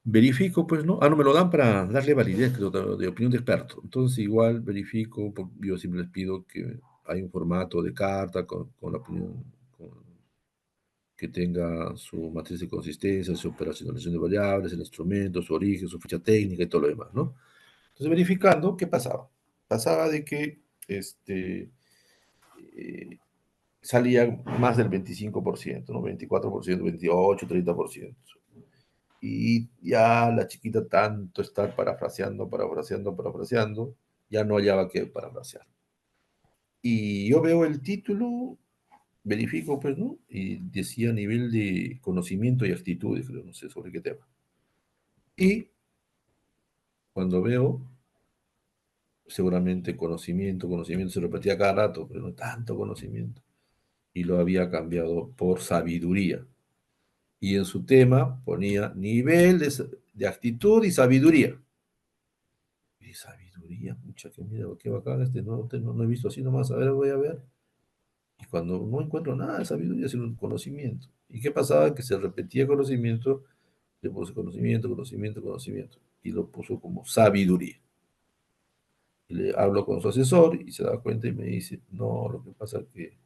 verifico, pues, ¿no? No me lo dan para darle validez, creo, de opinión de experto. Entonces, igual verifico, yo siempre les pido que hay un formato de carta con la opinión, que tenga su matriz de consistencia, su operacionalización de variables, el instrumento, su origen, su ficha técnica y todo lo demás, ¿no? Entonces, verificando, ¿qué pasaba? Pasaba de que eh, salía más del 25%, ¿no? 24%, 28%, 30%. Y ya la chiquita tanto estar parafraseando, ya no hallaba que parafrasear. Y yo veo el título, verifico, pues, ¿no? Y decía nivel de conocimiento y actitudes, creo, no sé sobre qué tema. Y cuando veo, seguramente conocimiento, se repetía cada rato, pero no tanto conocimiento. Y lo había cambiado por sabiduría. Y en su tema ponía nivel de actitud y sabiduría. Y sabiduría, mucha que mira, qué bacán no he visto así nomás, a ver, voy a ver. Y cuando no encuentro nada de sabiduría, sino un conocimiento. ¿Y qué pasaba? Que se repetía conocimiento, le puse conocimiento, y lo puso como sabiduría. Y le hablo con su asesor y se da cuenta y me dice, no, lo que pasa es que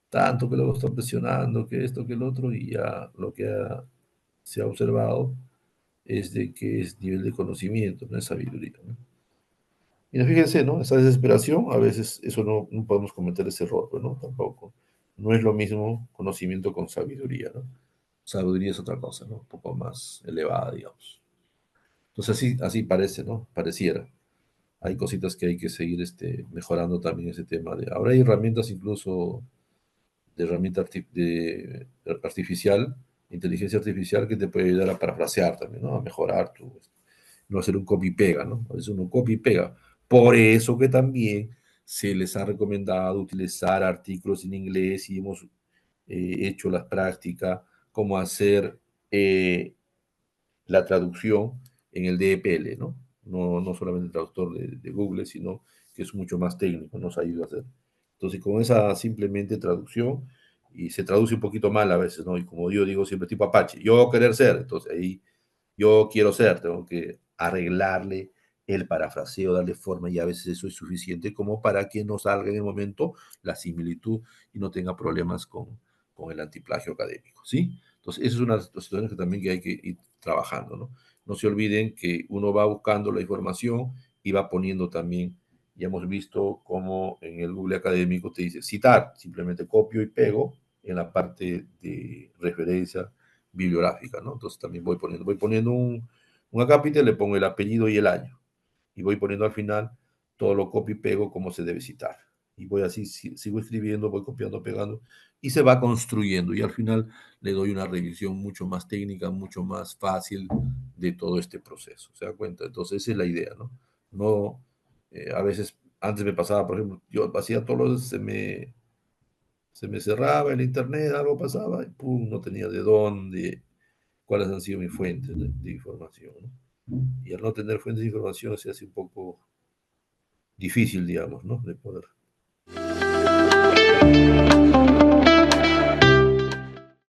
tanto que luego está presionando, que esto, que el otro, y ya lo que se ha observado es de que es nivel de conocimiento, no es sabiduría, ¿no? Y fíjense, ¿no? Esa desesperación, a veces eso no podemos cometer ese error, pues, ¿no? Tampoco. No es lo mismo conocimiento con sabiduría, ¿no? Sabiduría es otra cosa, ¿no? Un poco más elevada, digamos. Entonces así parece, ¿no? Pareciera. Hay cositas que hay que seguir mejorando también ese tema de... Ahora hay herramientas incluso de artificial, inteligencia artificial que te puede ayudar a parafrasear también, ¿no? A mejorar no hacer un copy-pega, ¿no? A veces uno copy-pega. Por eso que también se les ha recomendado utilizar artículos en inglés y hemos hecho las prácticas, como hacer la traducción en el DeepL, ¿no? No solamente el traductor de Google, sino que es mucho más técnico, nos ayuda a hacer. Entonces, con esa simplemente traducción, y se traduce un poquito mal a veces, ¿no? Y como yo digo siempre, tipo Apache, yo querer ser, entonces ahí yo quiero ser, tengo que arreglarle el parafraseo, darle forma y a veces eso es suficiente como para que no salga en el momento la similitud y no tenga problemas con el antiplagio académico, ¿sí? Entonces, esa es una de las situaciones que también que hay que ir trabajando, ¿no? No se olviden que uno va buscando la información y va poniendo también, ya hemos visto cómo en el Google académico te dice citar, simplemente copio y pego en la parte de referencia bibliográfica, ¿no? Entonces también voy poniendo un acápite, le pongo el apellido y el año. Y voy poniendo al final todo lo copio y pego como se debe citar. Y voy así, sigo escribiendo, voy copiando, pegando, y se va construyendo. Y al final le doy una revisión mucho más técnica, mucho más fácil de todo este proceso. ¿Se da cuenta? Entonces esa es la idea, ¿no? No, a veces, antes me pasaba, por ejemplo, yo hacía todos los, se me cerraba el internet, algo pasaba, y pum, no tenía de dónde, cuáles han sido mis fuentes de información, ¿no? Y al no tener fuentes de información se hace un poco difícil, digamos, ¿no? De poder.